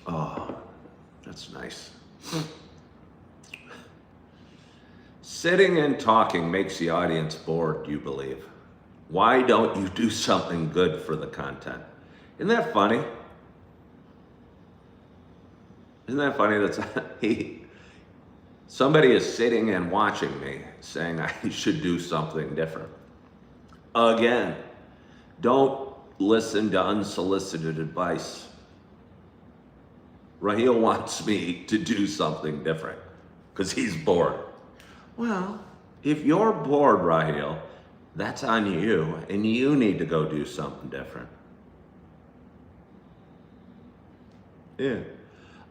Oh, that's nice. Sitting and talking makes the audience bored, you believe. Why don't you do something good for the content? Isn't that funny? Isn't that funny that somebody is sitting and watching me saying I should do something different? Again, don't listen to unsolicited advice. Raheel wants me to do something different because he's bored. Well, if you're bored, Raheel, that's on you, and you need to go do something different. Yeah.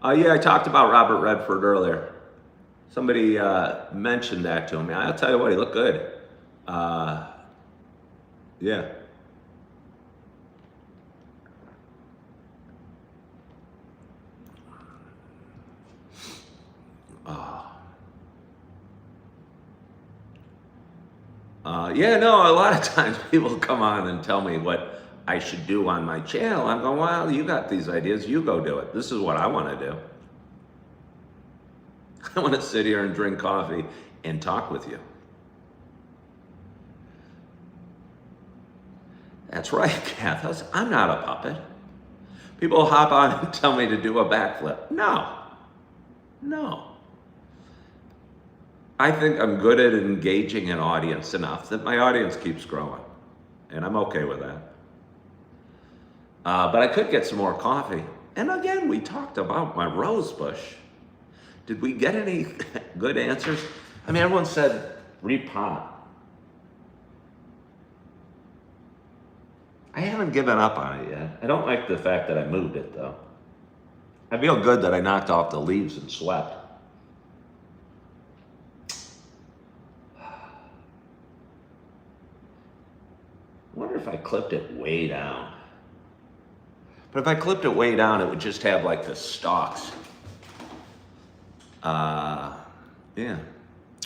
I talked about Robert Redford earlier. Somebody mentioned that to me. I'll tell you what, he looked good. Yeah. Yeah, no, a lot of times people come on and tell me what I should do on my channel. I'm going, well, you got these ideas, you go do it. This is what I want to do. I want to sit here and drink coffee and talk with you. That's right, Kath. I'm not a puppet. People hop on and tell me to do a backflip. No. I think I'm good at engaging an audience enough that my audience keeps growing. And I'm okay with that. But I could get some more coffee. And again, we talked about my rose bush. Did we get any good answers? I mean, everyone said repot. I haven't given up on it yet. I don't like the fact that I moved it, though. I feel good that I knocked off the leaves and swept. I wonder if I clipped it way down. But if I clipped it way down, it would just have like the stalks. Yeah.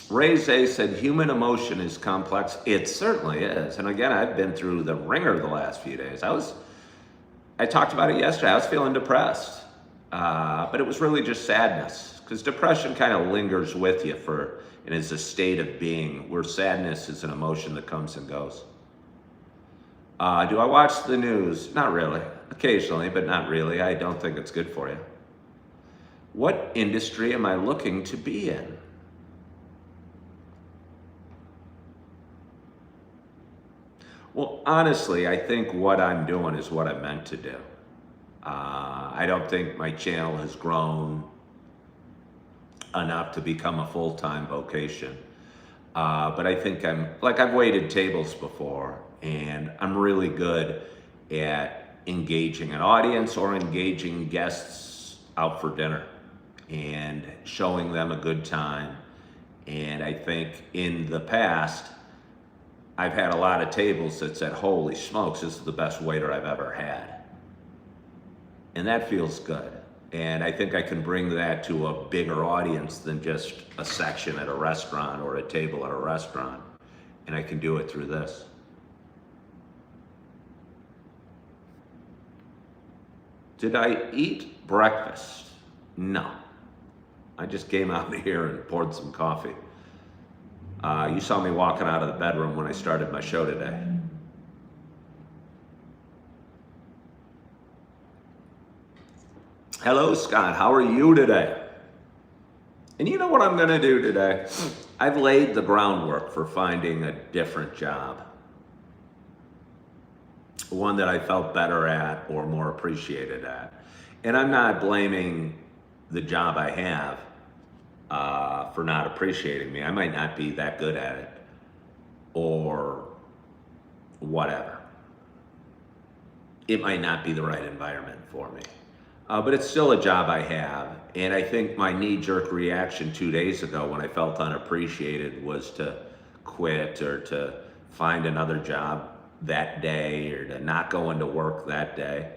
Ray Zay said, human emotion is complex. It certainly is. And again, I've been through the ringer the last few days. I talked about it yesterday. I was feeling depressed. But it was really just sadness. Because depression kind of lingers with you and is a state of being, where sadness is an emotion that comes and goes. Do I watch the news? Not really. Occasionally, but not really. I don't think it's good for you. What industry am I looking to be in? Well, honestly, I think what I'm doing is what I'm meant to do. I don't think my channel has grown enough to become a full-time vocation. But I think I've waited tables before, and I'm really good at engaging an audience or engaging guests out for dinner and showing them a good time. And I think in the past, I've had a lot of tables that said, holy smokes, this is the best waiter I've ever had. And that feels good. And I think I can bring that to a bigger audience than just a section at a restaurant or a table at a restaurant. And I can do it through this. Did I eat breakfast? No. I just came out here and poured some coffee. You saw me walking out of the bedroom when I started my show today. Hello, Scott. How are you today? And you know what I'm going to do today? I've laid the groundwork for finding a different job. One that I felt better at or more appreciated at. And I'm not blaming the job I have for not appreciating me. I might not be that good at it or whatever. It might not be the right environment for me. But it's still a job I have. And I think my knee-jerk reaction 2 days ago when I felt unappreciated was to quit or to find another job that day or to not go into work that day.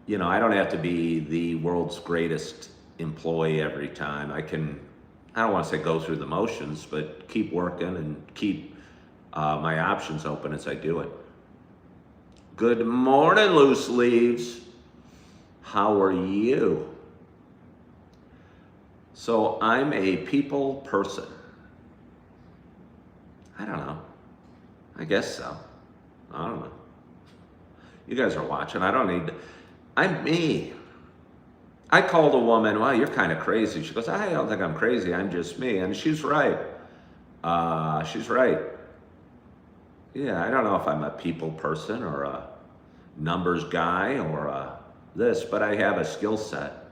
You know, I don't have to be the world's greatest employee every time. I don't want to say go through the motions, but keep working and keep my options open as I do it. Good morning, loose leaves. How are you? So I'm a people person. I don't know. I guess so. I don't know. You guys are watching. I don't need to. I'm me. I called a woman, well, you're kind of crazy. She goes, I don't think I'm crazy. I'm just me. And she's right. She's right. Yeah, I don't know if I'm a people person or a numbers guy or this, but I have a skill set.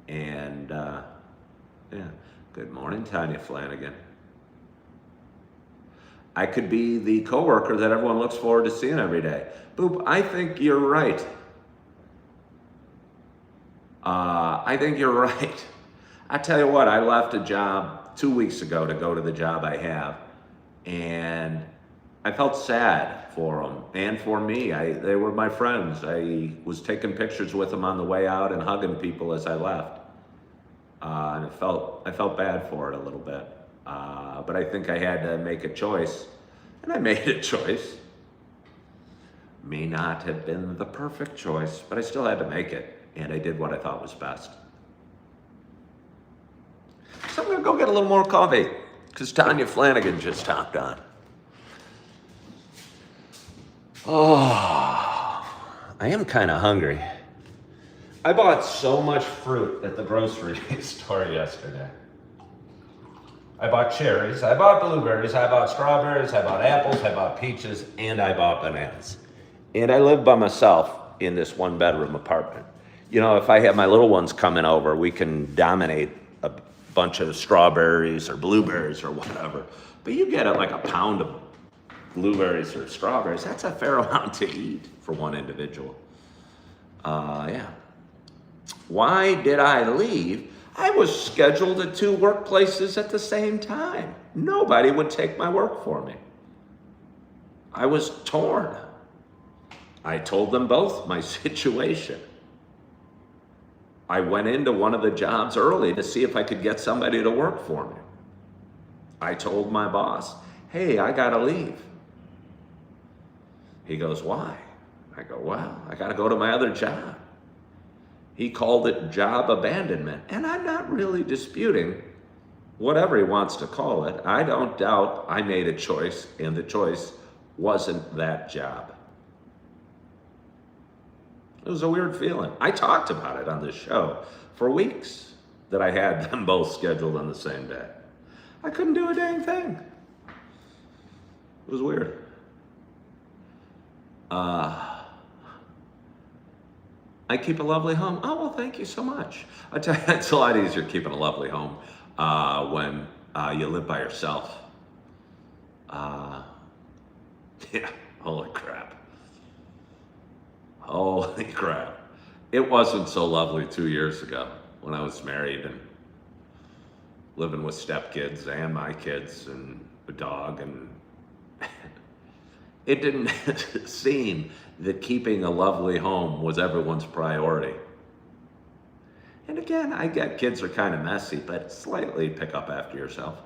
And yeah, good morning, Tanya Flanagan. I could be the coworker that everyone looks forward to seeing every day. Boop, I think you're right. I think you're right. I tell you what, I left a job 2 weeks ago to go to the job I have, and I felt sad for them and for me. They were my friends. I was taking pictures with them on the way out and hugging people as I left. And I felt bad for it a little bit. But I think I had to make a choice, and I made a choice. May not have been the perfect choice, but I still had to make it, and I did what I thought was best. So I'm gonna go get a little more coffee, because Tanya Flanagan just hopped on. Oh, I am kind of hungry. I bought so much fruit at the grocery store yesterday. I bought cherries, I bought blueberries, I bought strawberries, I bought apples, I bought peaches, and I bought bananas. And I live by myself in this one-bedroom apartment. You know, if I have my little ones coming over, we can dominate a bunch of strawberries or blueberries or whatever. But you get like a pound of blueberries or strawberries, that's a fair amount to eat for one individual. Yeah. Why did I leave? I was scheduled at 2 workplaces at the same time. Nobody would take my work for me. I was torn. I told them both my situation. I went into one of the jobs early to see if I could get somebody to work for me. I told my boss, hey, I gotta leave. He goes, why? I go, well, I gotta go to my other job. He called it job abandonment, and I'm not really disputing whatever he wants to call it. I don't doubt I made a choice, and the choice wasn't that job. It was a weird feeling. I talked about it on this show for weeks, that I had them both scheduled on the same day. I couldn't do a dang thing. It was weird. I keep a lovely home. Oh, well, thank you so much. I tell you, it's a lot easier keeping a lovely home when you live by yourself. Yeah, holy crap. Holy crap. It wasn't so lovely 2 years ago when I was married and living with stepkids and my kids and a dog, and it didn't seem that keeping a lovely home was everyone's priority. And again, I get kids are kind of messy, but slightly pick up after yourself.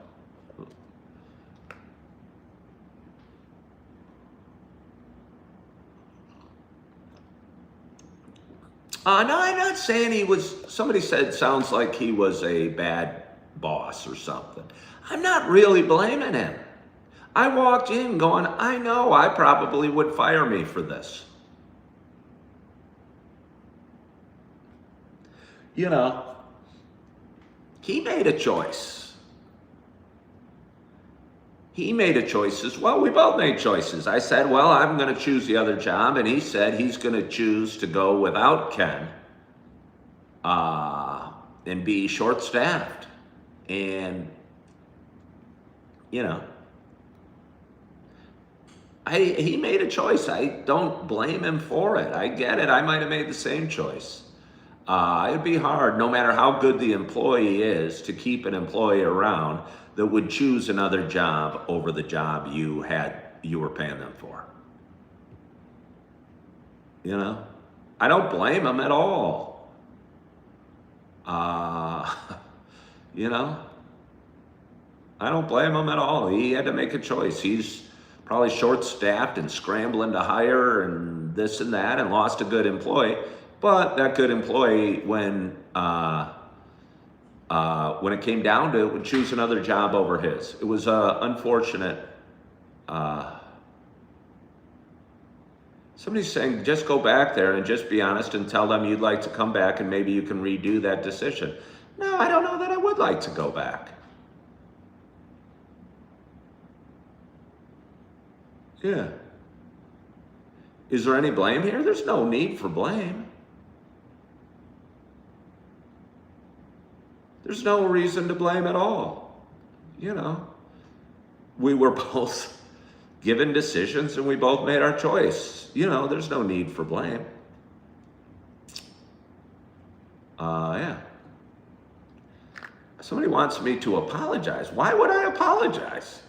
No, I'm not saying he was, somebody said sounds like he was a bad boss or something. I'm not really blaming him. I walked in going, I know I probably would fire me for this. You know, he made a choice. He made a choice as well. We both made choices. I said, well, I'm going to choose the other job. And he said he's going to choose to go without Ken and be short-staffed. And, you know, he made a choice. I don't blame him for it. I get it. I might have made the same choice. It'd be hard, no matter how good the employee is, to keep an employee around that would choose another job over the job you were paying them for. You know, I don't blame him at all. You know, I don't blame him at all. He had to make a choice. He's probably short-staffed and scrambling to hire and this and that, and lost a good employee. But that good employee, when it came down to it, would choose another job over his. It was unfortunate. Somebody's saying, just go back there and just be honest and tell them you'd like to come back and maybe you can redo that decision. No, I don't know that I would like to go back. Yeah. Is there any blame here? There's no need for blame. There's no reason to blame at all. You know, we were both given decisions and we both made our choice. You know, there's no need for blame. Yeah. Somebody wants me to apologize. Why would I apologize?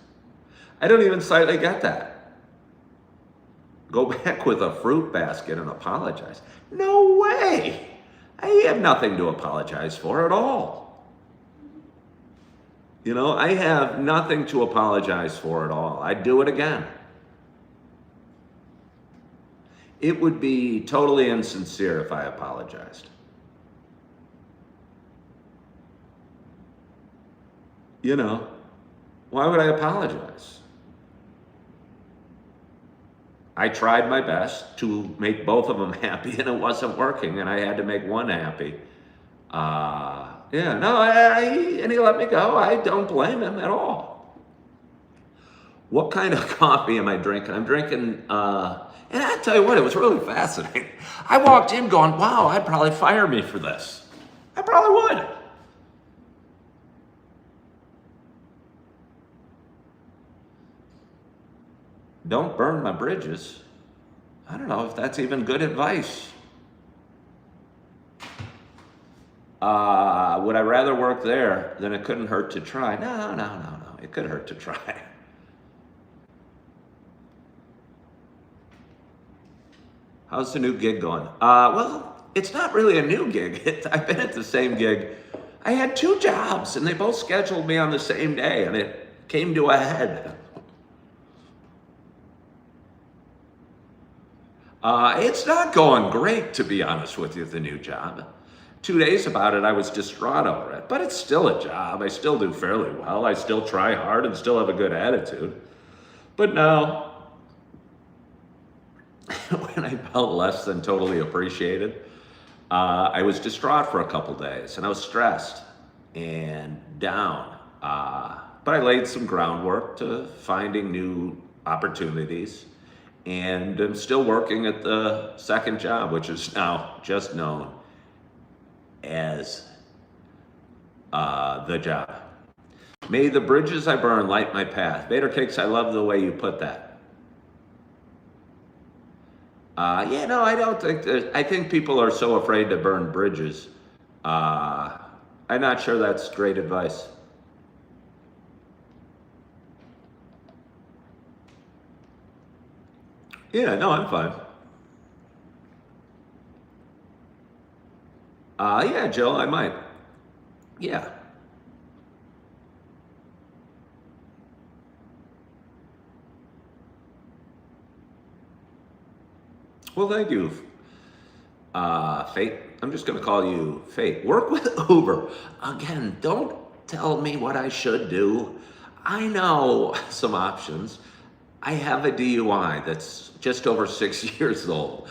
I don't even slightly get that. Go back with a fruit basket and apologize. No way. I have nothing to apologize for at all. You know, I have nothing to apologize for at all. I'd do it again. It would be totally insincere if I apologized. You know, why would I apologize? I tried my best to make both of them happy, and it wasn't working, and I had to make one happy. Yeah, no, and he let me go. I don't blame him at all. What kind of coffee am I drinking? I'm drinking, and I tell you what, it was really fascinating. I walked in going, wow, I'd probably fire me for this. I probably would. Don't burn my bridges. I don't know if that's even good advice. Would I rather work there than it couldn't hurt to try? No. It could hurt to try. How's the new gig going? Well, it's not really a new gig. I've been at the same gig. I had 2 jobs, and they both scheduled me on the same day, and it came to a head. It's not going great, to be honest with you, the new job. 2 days about it, I was distraught over it, but it's still a job. I still do fairly well. I still try hard and still have a good attitude. But no, when I felt less than totally appreciated, I was distraught for a couple days, and I was stressed and down. But I laid some groundwork to finding new opportunities, and I'm still working at the second job, which is now just known as the job. May the bridges I burn light my path. Vader Cakes, I love the way you put that. Yeah, no, I don't think I think people are so afraid to burn bridges. I'm not sure that's great advice. Yeah, no, I'm fine. Yeah, Joe, I might. Yeah. Well, thank you, Fate. I'm just going to call you Fate. Work with Uber. Again, don't tell me what I should do. I know some options. I have a DUI that's just over 6 years old.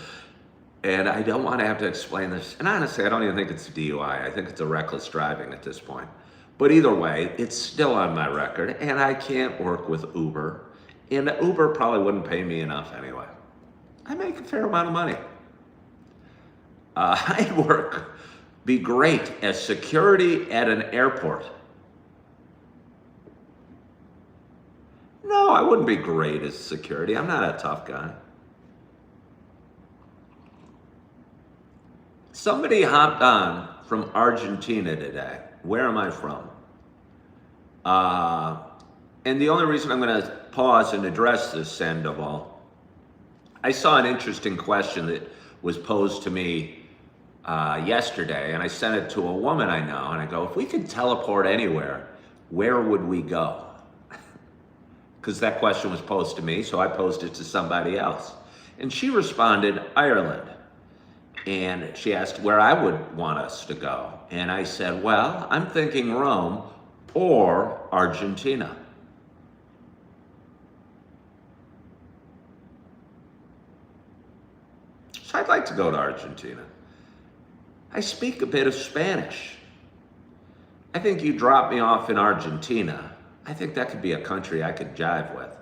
And I don't want to have to explain this. And honestly, I don't even think it's a DUI. I think it's a reckless driving at this point. But either way, it's still on my record, and I can't work with Uber. And Uber probably wouldn't pay me enough anyway. I make a fair amount of money. I'd be great as security at an airport. No, I wouldn't be great as security. I'm not a tough guy. Somebody hopped on from Argentina today. Where am I from? And the only reason I'm going to pause and address this, Sandoval, I saw an interesting question that was posed to me yesterday, and I sent it to a woman I know, and I go, if we could teleport anywhere, where would we go? Because that question was posed to me, so I posed it to somebody else. And she responded, Ireland. And she asked where I would want us to go. And I said, well, I'm thinking Rome or Argentina. So I'd like to go to Argentina. I speak a bit of Spanish. I think you drop me off in Argentina. I think that could be a country I could jive with.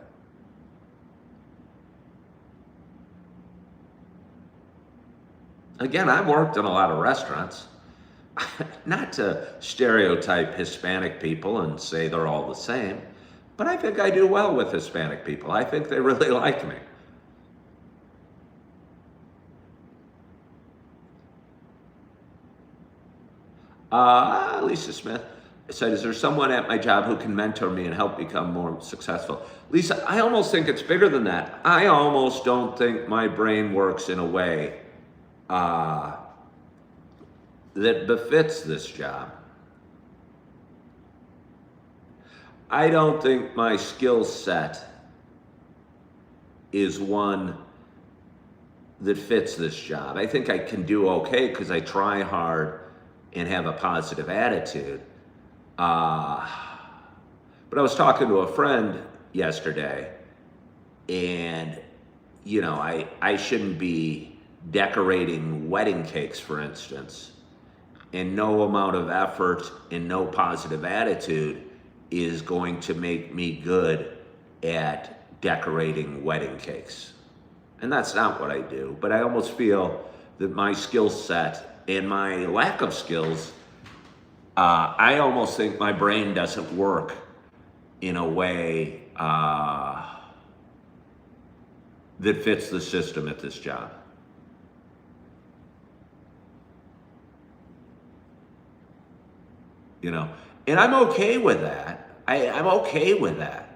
Again, I've worked in a lot of restaurants. Not to stereotype Hispanic people and say they're all the same, but I think I do well with Hispanic people. I think they really like me. Lisa Smith said, is there someone at my job who can mentor me and help become more successful? Lisa, I almost think it's bigger than that. I almost don't think my brain works in a way that befits this job. I don't think my skill set is one that fits this job. I think I can do okay because I try hard and have a positive attitude. But I was talking to a friend yesterday, and I shouldn't be decorating wedding cakes, for instance, and no amount of effort and no positive attitude is going to make me good at decorating wedding cakes. And that's not what I do, but I almost feel that my skill set and my lack of skills, I almost think my brain doesn't work in a way that fits the system at this job. And I'm okay with that. I'm okay with that.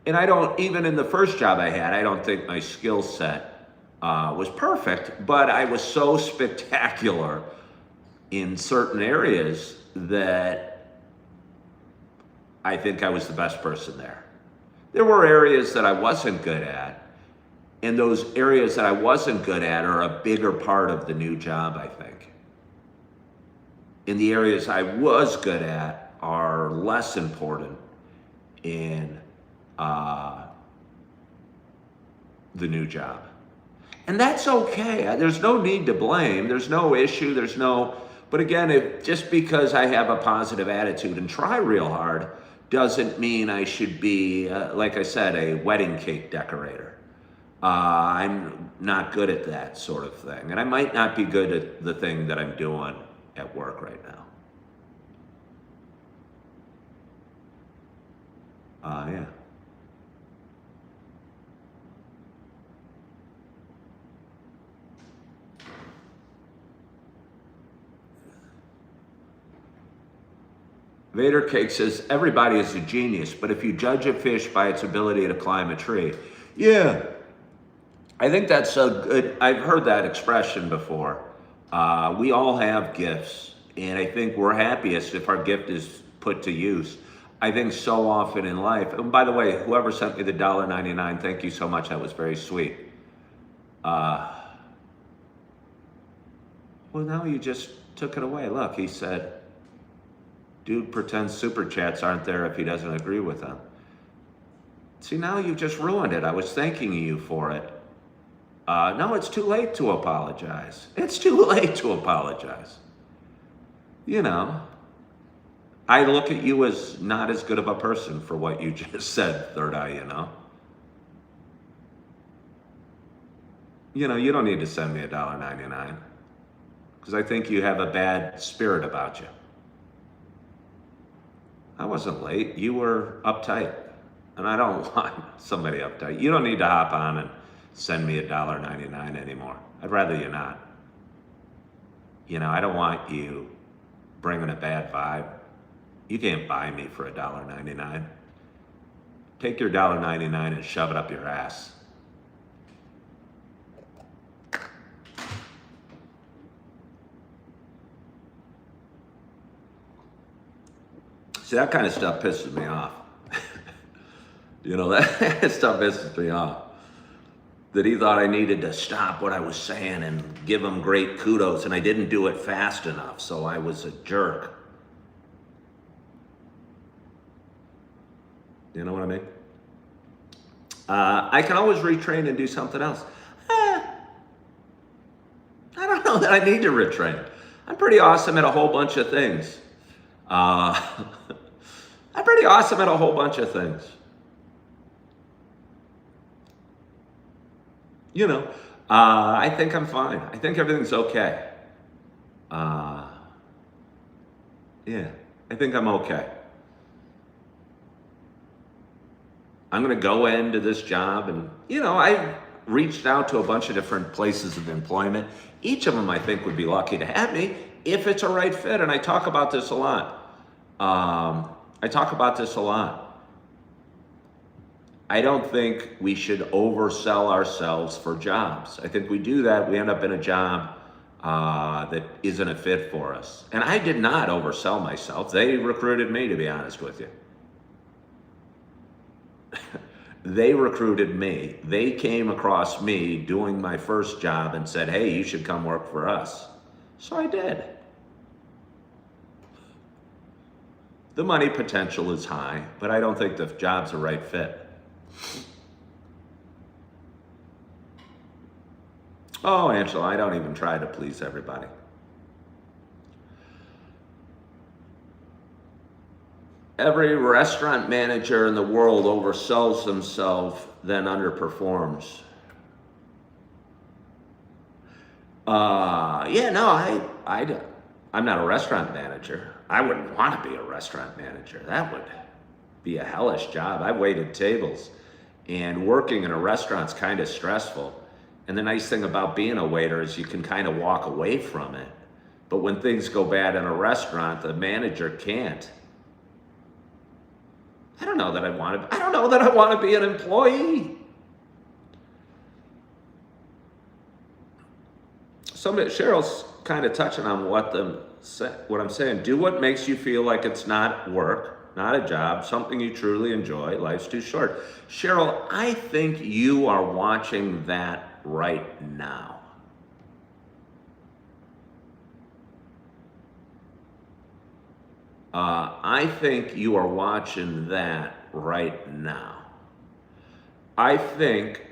And I don't, even in the first job I had, I don't think my skill set was perfect, but I was so spectacular in certain areas that I think I was the best person there. There were areas that I wasn't good at, and those areas that I wasn't good at are a bigger part of the new job, I think. And the areas I was good at are less important in the new job. And that's okay. There's no need to blame. There's no issue. But again, just because I have a positive attitude and try real hard doesn't mean I should be, like I said, a wedding cake decorator. I'm not good at that sort of thing. And I might not be good at the thing that I'm doing at work right now. Yeah. Vader Cake says, everybody is a genius, but if you judge a fish by its ability to climb a tree. Yeah, I think that's a good, I've heard that expression before. We all have gifts, and I think we're happiest if our gift is put to use. I think so often in life, and by the way, whoever sent me the $1.99, thank you so much, that was very sweet. Well, now you just took it away. Look, he said, dude pretends super chats aren't there if he doesn't agree with them. See, now you just ruined it. I was thanking you for it. No, it's too late to apologize. It's too late to apologize. I look at you as not as good of a person for what you just said, Third Eye, You don't need to send me $1.99 because I think you have a bad spirit about you. I wasn't late. You were uptight, and I don't want somebody uptight. You don't need to hop on and send me $1.99 anymore. I'd rather you not. I don't want you bringing a bad vibe. You can't buy me for $1.99. Take your $1.99 and shove it up your ass. See, that kind of stuff pisses me off. That stuff pisses me off. That he thought I needed to stop what I was saying and give him great kudos, and I didn't do it fast enough, so I was a jerk. You know what I mean? I can always retrain and do something else. I don't know that I need to retrain. I'm pretty awesome at a whole bunch of things. I'm pretty awesome at a whole bunch of things. I think I'm fine. I think everything's okay. Yeah, I think I'm okay. I'm going to go into this job and, I reached out to a bunch of different places of employment. Each of them I think would be lucky to have me if it's a right fit. And I talk about this a lot. I don't think we should oversell ourselves for jobs. I think we do that, we end up in a job that isn't a fit for us. And I did not oversell myself. They recruited me, to be honest with you. They recruited me. They came across me doing my first job and said, hey, you should come work for us. So I did. The money potential is high, but I don't think the job's a right fit. Oh, Angela, I don't even try to please everybody. Every restaurant manager in the world oversells himself, then underperforms. Yeah, no, I'm not a restaurant manager. I wouldn't want to be a restaurant manager. That would be a hellish job. I waited tables, and working in a restaurant's kind of stressful. And the nice thing about being a waiter is you can kind of walk away from it. But when things go bad in a restaurant, the manager can't. I don't know that I want to be an employee. Cheryl's kind of touching on what I'm saying. Do what makes you feel like it's not work, not a job, something you truly enjoy. Life's too short. Cheryl, I think you are watching that right now. I think you are watching that right now. I think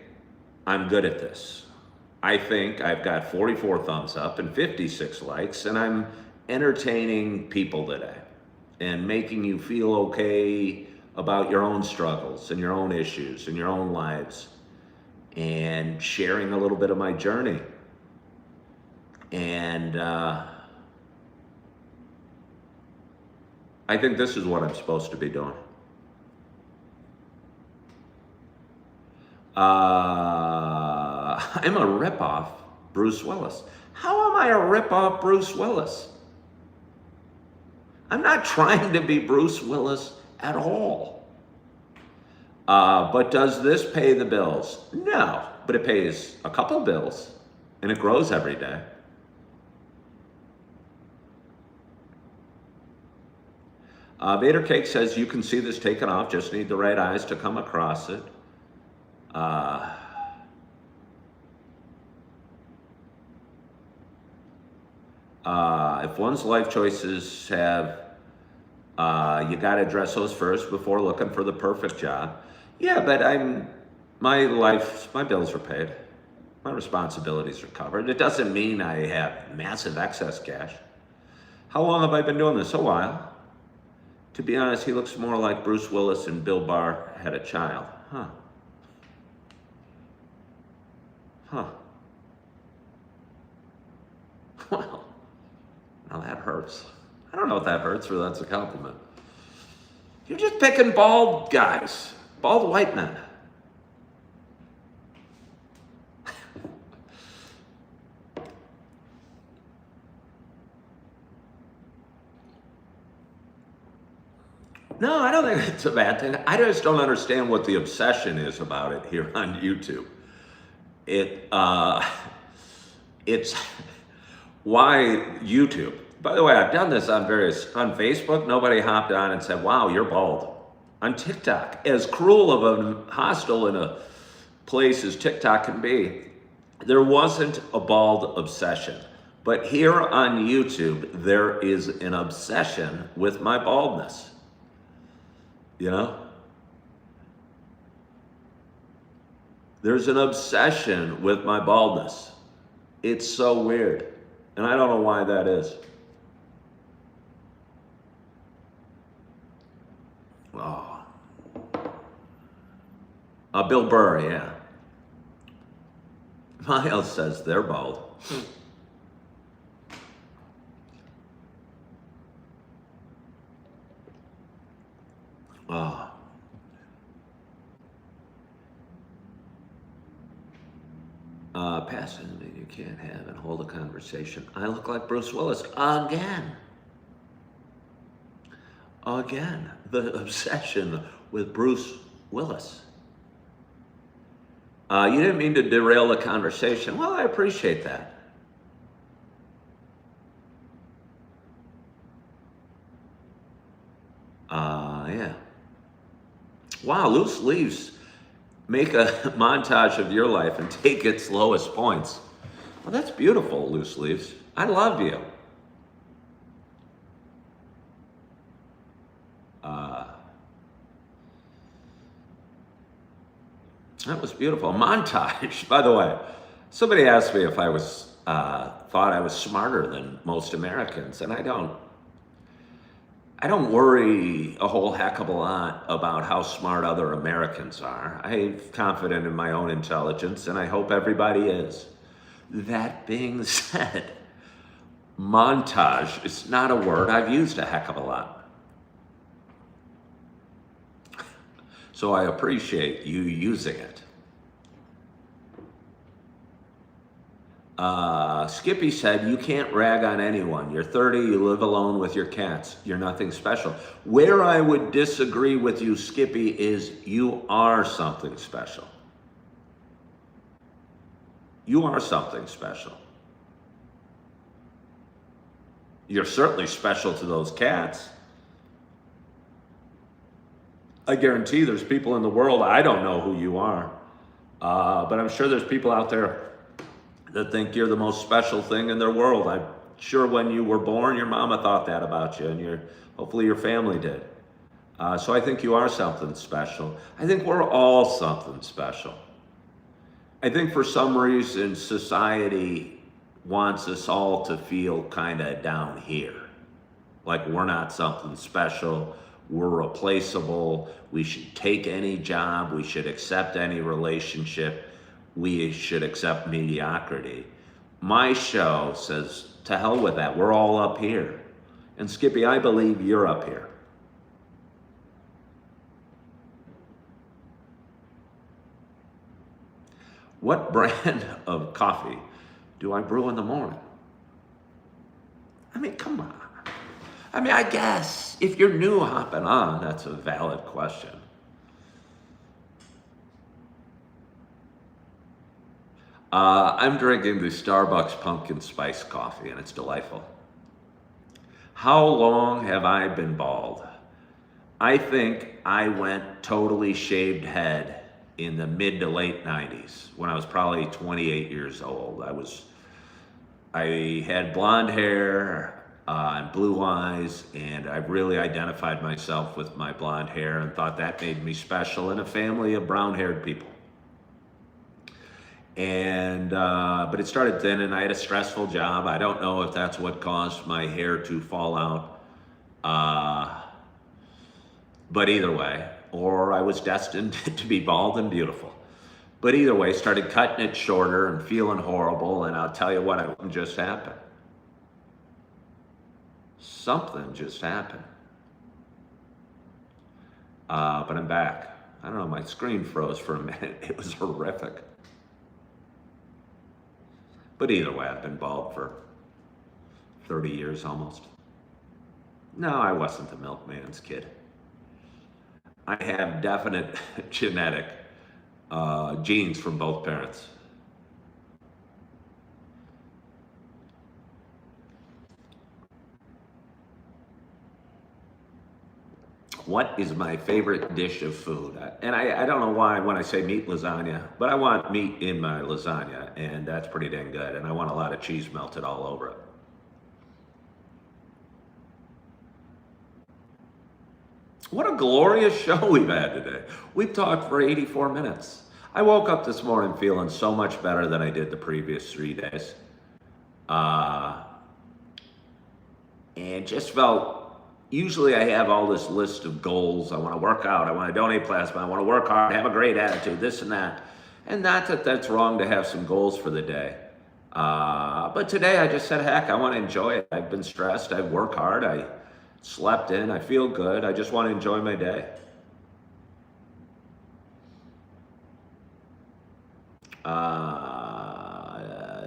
I'm good at this. I think I've got 44 thumbs up and 56 likes, and I'm entertaining people today and making you feel okay about your own struggles and your own issues and your own lives, and sharing a little bit of my journey. And I think this is what I'm supposed to be doing. I'm a ripoff Bruce Willis. How am I a ripoff Bruce Willis? I'm not trying to be Bruce Willis at all. But does this pay the bills? No, but it pays a couple bills, and it grows every day. Vader Cake says, you can see this taken off, just need the right eyes to come across it. If one's life choices have, you got to address those first before looking for the perfect job. Yeah, but my bills are paid. My responsibilities are covered. It doesn't mean I have massive excess cash. How long have I been doing this? A while. To be honest, he looks more like Bruce Willis and Bill Barr had a child. Huh. Well, now that hurts. I don't know if that hurts or that's a compliment. You're just picking bald guys, bald white men. No, I don't think it's a bad thing. I just don't understand what the obsession is about it here on YouTube. It's why YouTube. By the way, I've done this on Facebook. Nobody hopped on and said, wow, you're bald. On TikTok, as cruel of a hostile in a place as TikTok can be, there wasn't a bald obsession. But here on YouTube, there is an obsession with my baldness. You know? There's an obsession with my baldness. It's so weird. And I don't know why that is. Oh. Bill Burr, yeah. Miles says they're bald. Oh. Passing that you can't have and hold a conversation. I look like Bruce Willis again. Again, the obsession with Bruce Willis. You didn't mean to derail the conversation. Well, I appreciate that. Yeah. Wow, loose leaves make a montage of your life and take its lowest points. Well, that's beautiful, loose leaves. I love you. Uh, that was beautiful. Montage, by the way. Somebody asked me if I was thought I was smarter than most Americans, and I don't worry a whole heck of a lot about how smart other Americans are. I'm confident in my own intelligence, and I hope everybody is. That being said, montage is not a word I've used a heck of a lot. So I appreciate you using it. Skippy said, you can't rag on anyone. You're 30, you live alone with your cats. You're nothing special. Where I would disagree with you, Skippy, is you are something special. You are something special. You're certainly special to those cats. I guarantee there's people in the world, I don't know who you are, but I'm sure there's people out there that think you're the most special thing in their world. I'm sure when you were born, your mama thought that about you, and hopefully your family did. So I think you are something special. I think we're all something special. I think for some reason, society wants us all to feel kind of down here. Like we're not something special, we're replaceable, we should take any job, we should accept any relationship, we should accept mediocrity. My show says, to hell with that, we're all up here. And Skippy, I believe you're up here. What brand of coffee do I brew in the morning? I mean, come on. I mean, I guess if you're new hopping on, that's a valid question. I'm drinking the Starbucks pumpkin spice coffee, and it's delightful. How long have I been bald? I think I went totally shaved head in the mid to late 90s when I was probably 28 years old. I had blonde hair and blue eyes, and I really identified myself with my blonde hair and thought that made me special in a family of brown-haired people. And but it started thinning. I had a stressful job. I don't know if that's what caused my hair to fall out. But either way, or I was destined to be bald and beautiful. But either way, started cutting it shorter and feeling horrible, and I'll tell you what, it just happened. Something just happened. But I'm back. I don't know, my screen froze for a minute. It was horrific. But either way, I've been bald for 30 years almost. No, I wasn't the milkman's kid. I have definite genetic genes from both parents. What is my favorite dish of food? And I don't know why when I say meat lasagna, but I want meat in my lasagna, and that's pretty dang good. And I want a lot of cheese melted all over it. What a glorious show we've had today. We've talked for 84 minutes. I woke up this morning feeling so much better than I did the previous 3 days. And just felt, usually I have all this list of goals. I want to work out, I want to donate plasma, I want to work hard, have a great attitude, this and that. And not that that's wrong to have some goals for the day. But today I just said, heck, I want to enjoy it. I've been stressed, I work hard, I slept in, I feel good, I just want to enjoy my day.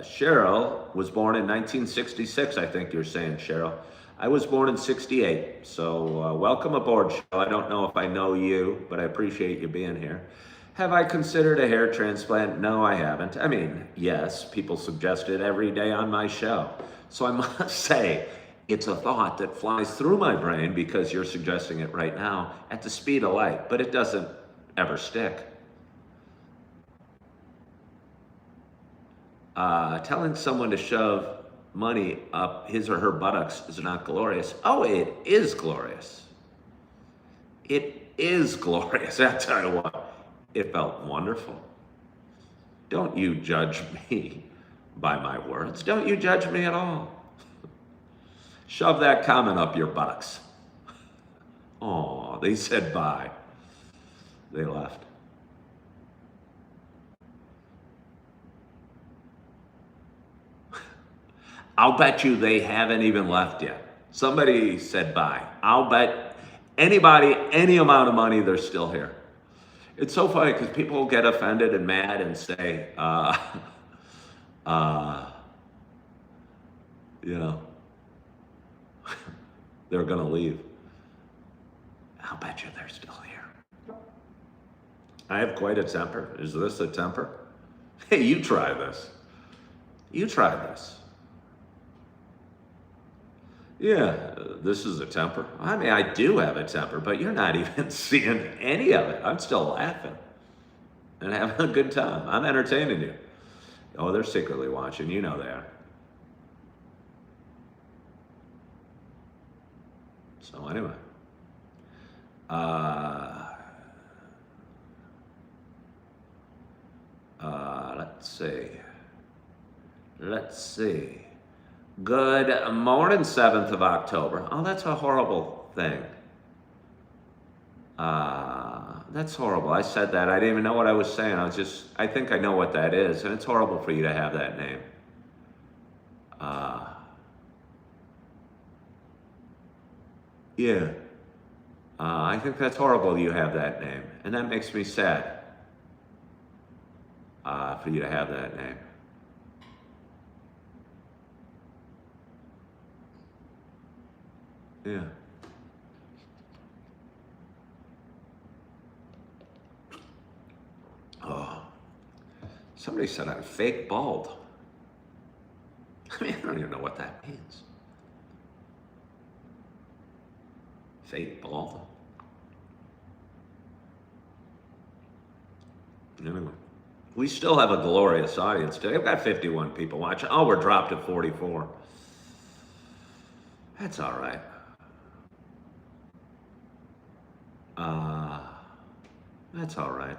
Cheryl was born in 1966, I think you're saying, Cheryl. I was born in 68, so welcome aboard, Cheryl. I don't know if I know you, but I appreciate you being here. Have I considered a hair transplant? No, I haven't. I mean, yes, people suggest it every day on my show. So I must say, It's a thought that flies through my brain because you're suggesting it right now at the speed of light, but it doesn't ever stick. Telling someone to shove money up his or her buttocks is not glorious. Oh, it is glorious. It is glorious. I tell you what, it felt wonderful. Don't you judge me by my words. Don't you judge me at all. Shove that comment up your buttocks. Oh, they said bye. They left. I'll bet you they haven't even left yet. Somebody said bye. I'll bet anybody, any amount of money, they're still here. It's so funny because people get offended and mad and say, you know, they're going to leave. I'll bet you they're still here. I have quite a temper. Is this a temper? Hey, you try this. You try this. Yeah, this is a temper. I mean, I do have a temper, but you're not even seeing any of it. I'm still laughing and having a good time. I'm entertaining you. Oh, they're secretly watching. You know they are. So anyway. Let's see. Good morning, 7th of October. Oh, that's a horrible thing. That's horrible. I said that. I didn't even know what I was saying. I think I know what that is, and it's horrible for you to have that name. Yeah. I think that's horrible you have that name, and that makes me sad for you to have that name. Yeah. Oh, somebody said I'm fake bald. I mean, I don't even know what that means. Fake bald? Anyway, we still have a glorious audience today. I've got 51 people watching. Oh, we're dropped to 44. That's all right. That's all right.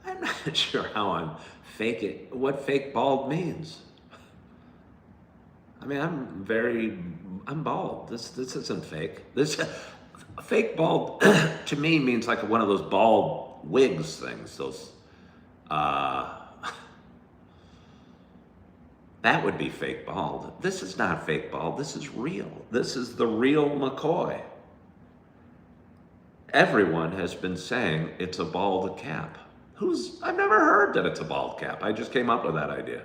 I'm not sure how I'm what fake bald means. I mean, I'm bald. This isn't fake. Fake bald to me means like one of those bald wigs things. That would be fake bald. This is not fake bald. This is real. This is the real McCoy. Everyone has been saying it's a bald cap. I've never heard that it's a bald cap. I just came up with that idea.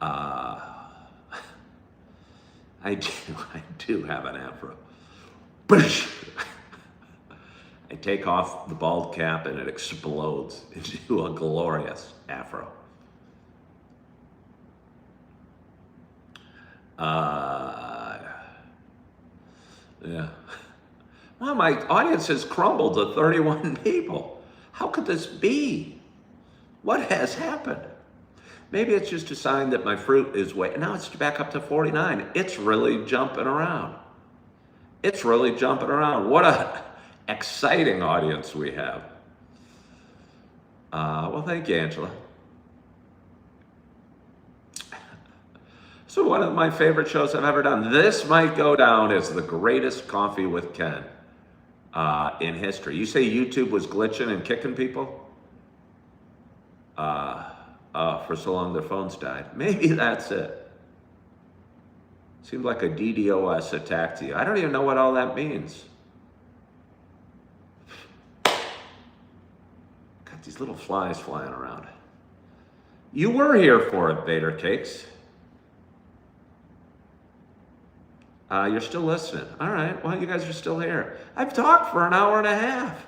I do have an afro. I take off the bald cap and it explodes into a glorious afro. Yeah. Well, my audience has crumbled to 31 people. How could this be? What has happened? Maybe it's just a sign that my fruit is now it's back up to 49. It's really jumping around. It's really jumping around. What a exciting audience we have. Well, thank you, Angela. So one of my favorite shows I've ever done. This might go down as the greatest Coffee with Ken in history. You say YouTube was glitching and kicking people? For so long their phones died. Maybe that's it. Seemed like a DDoS attack to you. I don't even know what all that means. Got these little flies flying around. You were here for it, Vader Cakes. You're still listening. All right, well, you guys are still here. I've talked for an hour and a half.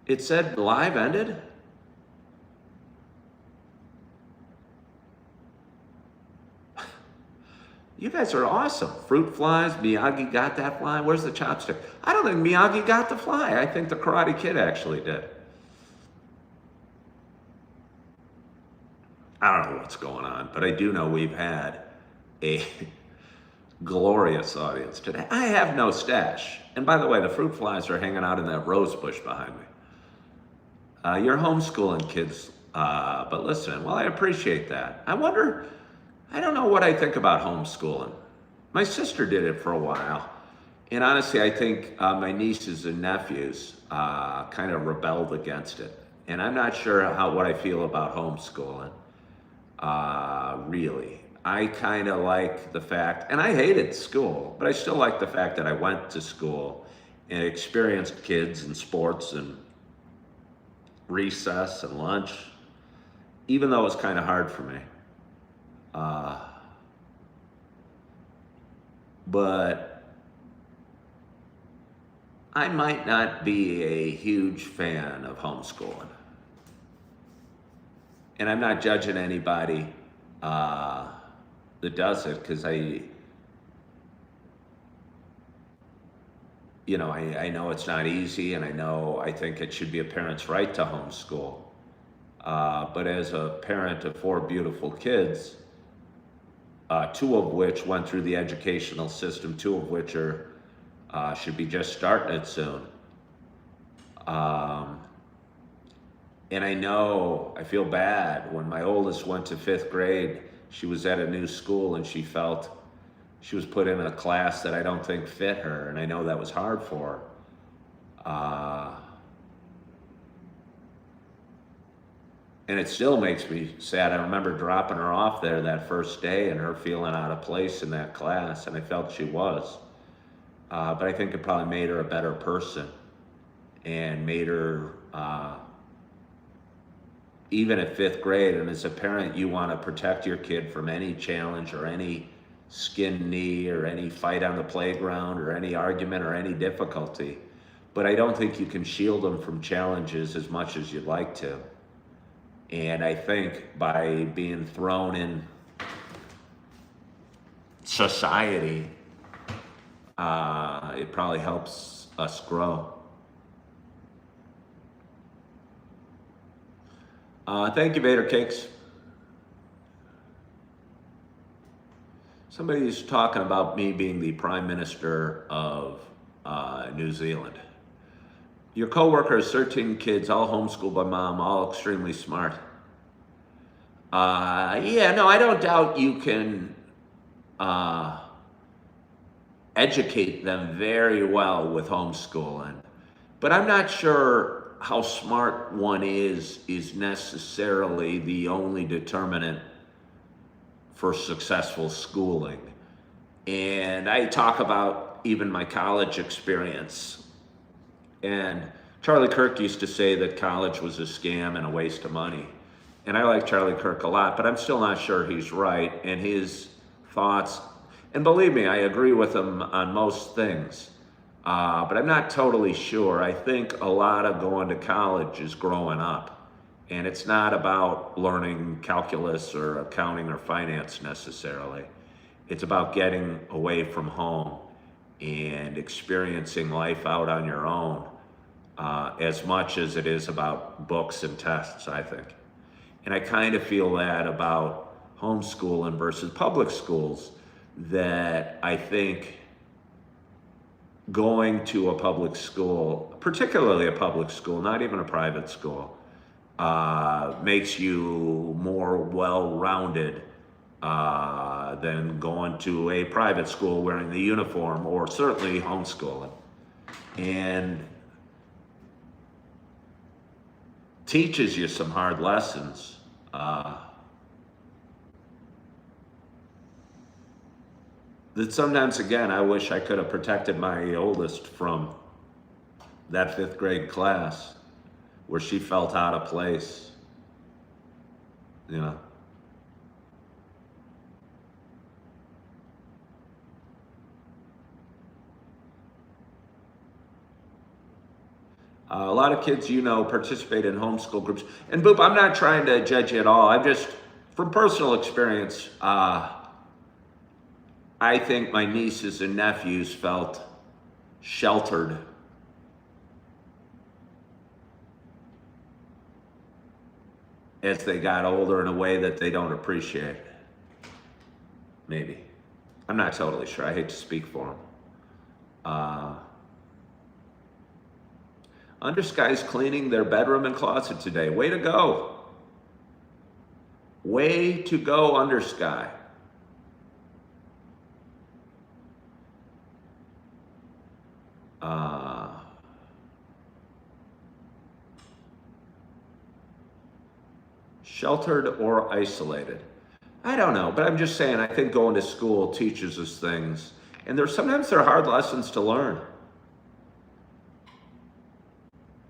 It said live ended. You guys are awesome. Fruit flies, Miyagi got that fly. Where's the chopstick? I don't think Miyagi got the fly. I think the Karate Kid actually did. I don't know what's going on, but I do know we've had a glorious audience today. I have no stash. And by the way, the fruit flies are hanging out in that rose bush behind me. You're homeschooling kids, but listen, well, I appreciate that. I don't know what I think about homeschooling. My sister did it for a while. And honestly, I think my nieces and nephews kind of rebelled against it. And I'm not sure what I feel about homeschooling, really. I kind of like the fact, and I hated school, but I still like the fact that I went to school and experienced kids and sports and recess and lunch, even though it was kind of hard for me. But I might not be a huge fan of homeschooling. And I'm not judging anybody that does it, because I know it's not easy, and I think it should be a parent's right to homeschool. But as a parent of 4 beautiful kids, 2 of which went through the educational system, 2 of which should be just starting it soon. And I feel bad. When my oldest went to 5th grade, she was at a new school and she felt she was put in a class that I don't think fit her, and I know that was hard for her. And it still makes me sad. I remember dropping her off there that first day and her feeling out of place in that class, and I felt she was. But I think it probably made her a better person and made her, even at 5th grade, and as a parent, you want to protect your kid from any challenge or any skin knee or any fight on the playground or any argument or any difficulty. But I don't think you can shield them from challenges as much as you'd like to. And I think by being thrown in society, it probably helps us grow. Thank you, Vader Cakes. Somebody's talking about me being the Prime Minister of New Zealand. Your coworker has 13 kids, all homeschooled by mom, all extremely smart. I don't doubt you can educate them very well with homeschooling, but I'm not sure how smart one is necessarily the only determinant for successful schooling. And I talk about even my college experience. And Charlie Kirk used to say that college was a scam and a waste of money. And I like Charlie Kirk a lot, but I'm still not sure he's right. And his thoughts, and believe me, I agree with him on most things. But I'm not totally sure. I think a lot of going to college is growing up. And it's not about learning calculus or accounting or finance necessarily. It's about getting away from home and experiencing life out on your own, as much as it is about books and tests, I think. And I kind of feel that about homeschooling versus public schools, that I think going to a public school, particularly a public school, not even a private school, makes you more well-rounded than going to a private school wearing the uniform, or certainly homeschooling. And teaches you some hard lessons. That sometimes, again, I wish I could have protected my oldest from that 5th grade class where she felt out of place, you know. A lot of kids, participate in homeschool groups. And Boop, I'm not trying to judge you at all. I'm just, from personal experience, I I think my nieces and nephews felt sheltered as they got older in a way that they don't appreciate. Maybe. I'm not totally sure. I hate to speak for them. Undersky's cleaning their bedroom and closet today. Way to go. Way to go, Undersky. Sheltered or isolated? I don't know, but I'm just saying, I think going to school teaches us things, and sometimes they're hard lessons to learn.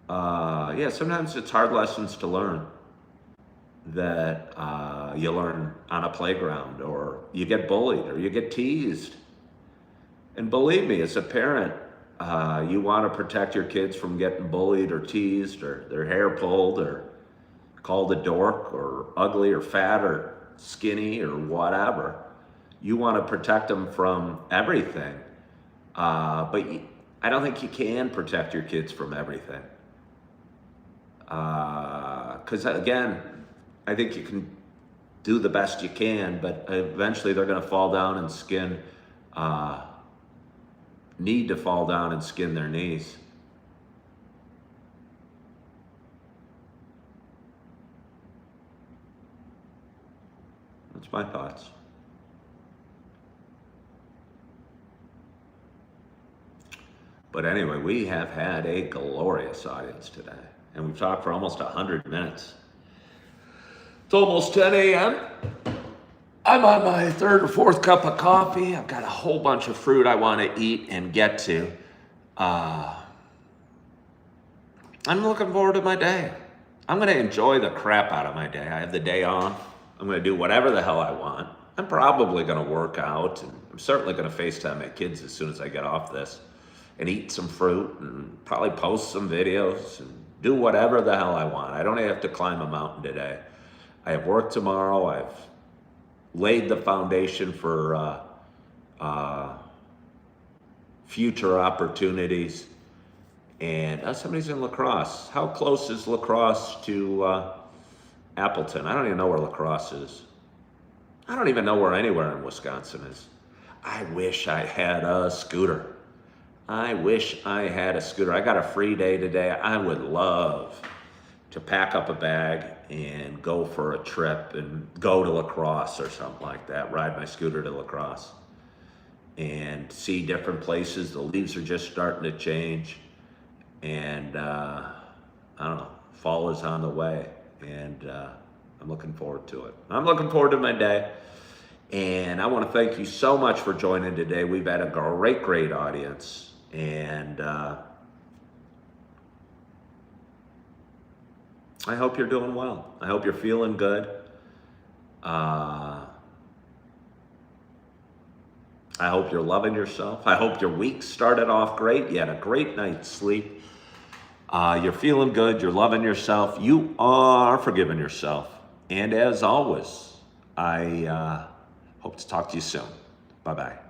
Yeah, sometimes it's hard lessons to learn that you learn on a playground, or you get bullied, or you get teased. And believe me, as a parent, you want to protect your kids from getting bullied or teased, or their hair pulled, or called a dork, or ugly, or fat, or skinny, or whatever. You want to protect them from everything. But I don't think you can protect your kids from everything. Because again, I think you can do the best you can, but eventually they're going to fall down and skin, need to fall down and skin their knees. That's my thoughts. But anyway, we have had a glorious audience today, and we've talked for almost 100 minutes. It's almost 10 a.m. I'm on my third or fourth cup of coffee. I've got a whole bunch of fruit I want to eat and get to. I'm looking forward to my day. I'm going to enjoy the crap out of my day. I have the day off. I'm going to do whatever the hell I want. I'm probably going to work out, and I'm certainly going to FaceTime my kids as soon as I get off this, and eat some fruit, and probably post some videos, and do whatever the hell I want. I don't have to climb a mountain today. I have work tomorrow. I've laid the foundation for future opportunities. And somebody's in La Crosse. How close is La Crosse to Appleton? I don't even know where La Crosse is. I don't even know where anywhere in Wisconsin is. I wish I had a scooter. I wish I had a scooter. I got a free day today. I would love to pack up a bag and go for a trip and go to La Crosse or something like that, ride my scooter to La Crosse and see different places. The leaves are just starting to change, and I don't know, fall is on the way, and I'm looking forward to it. I'm looking forward to my day, and I want to thank you so much for joining today. We've had a great audience, and I hope you're doing well. I hope you're feeling good. I hope you're loving yourself. I hope your week started off great. You had a great night's sleep. You're feeling good. You're loving yourself. You are forgiving yourself. And as always, I hope to talk to you soon. Bye-bye.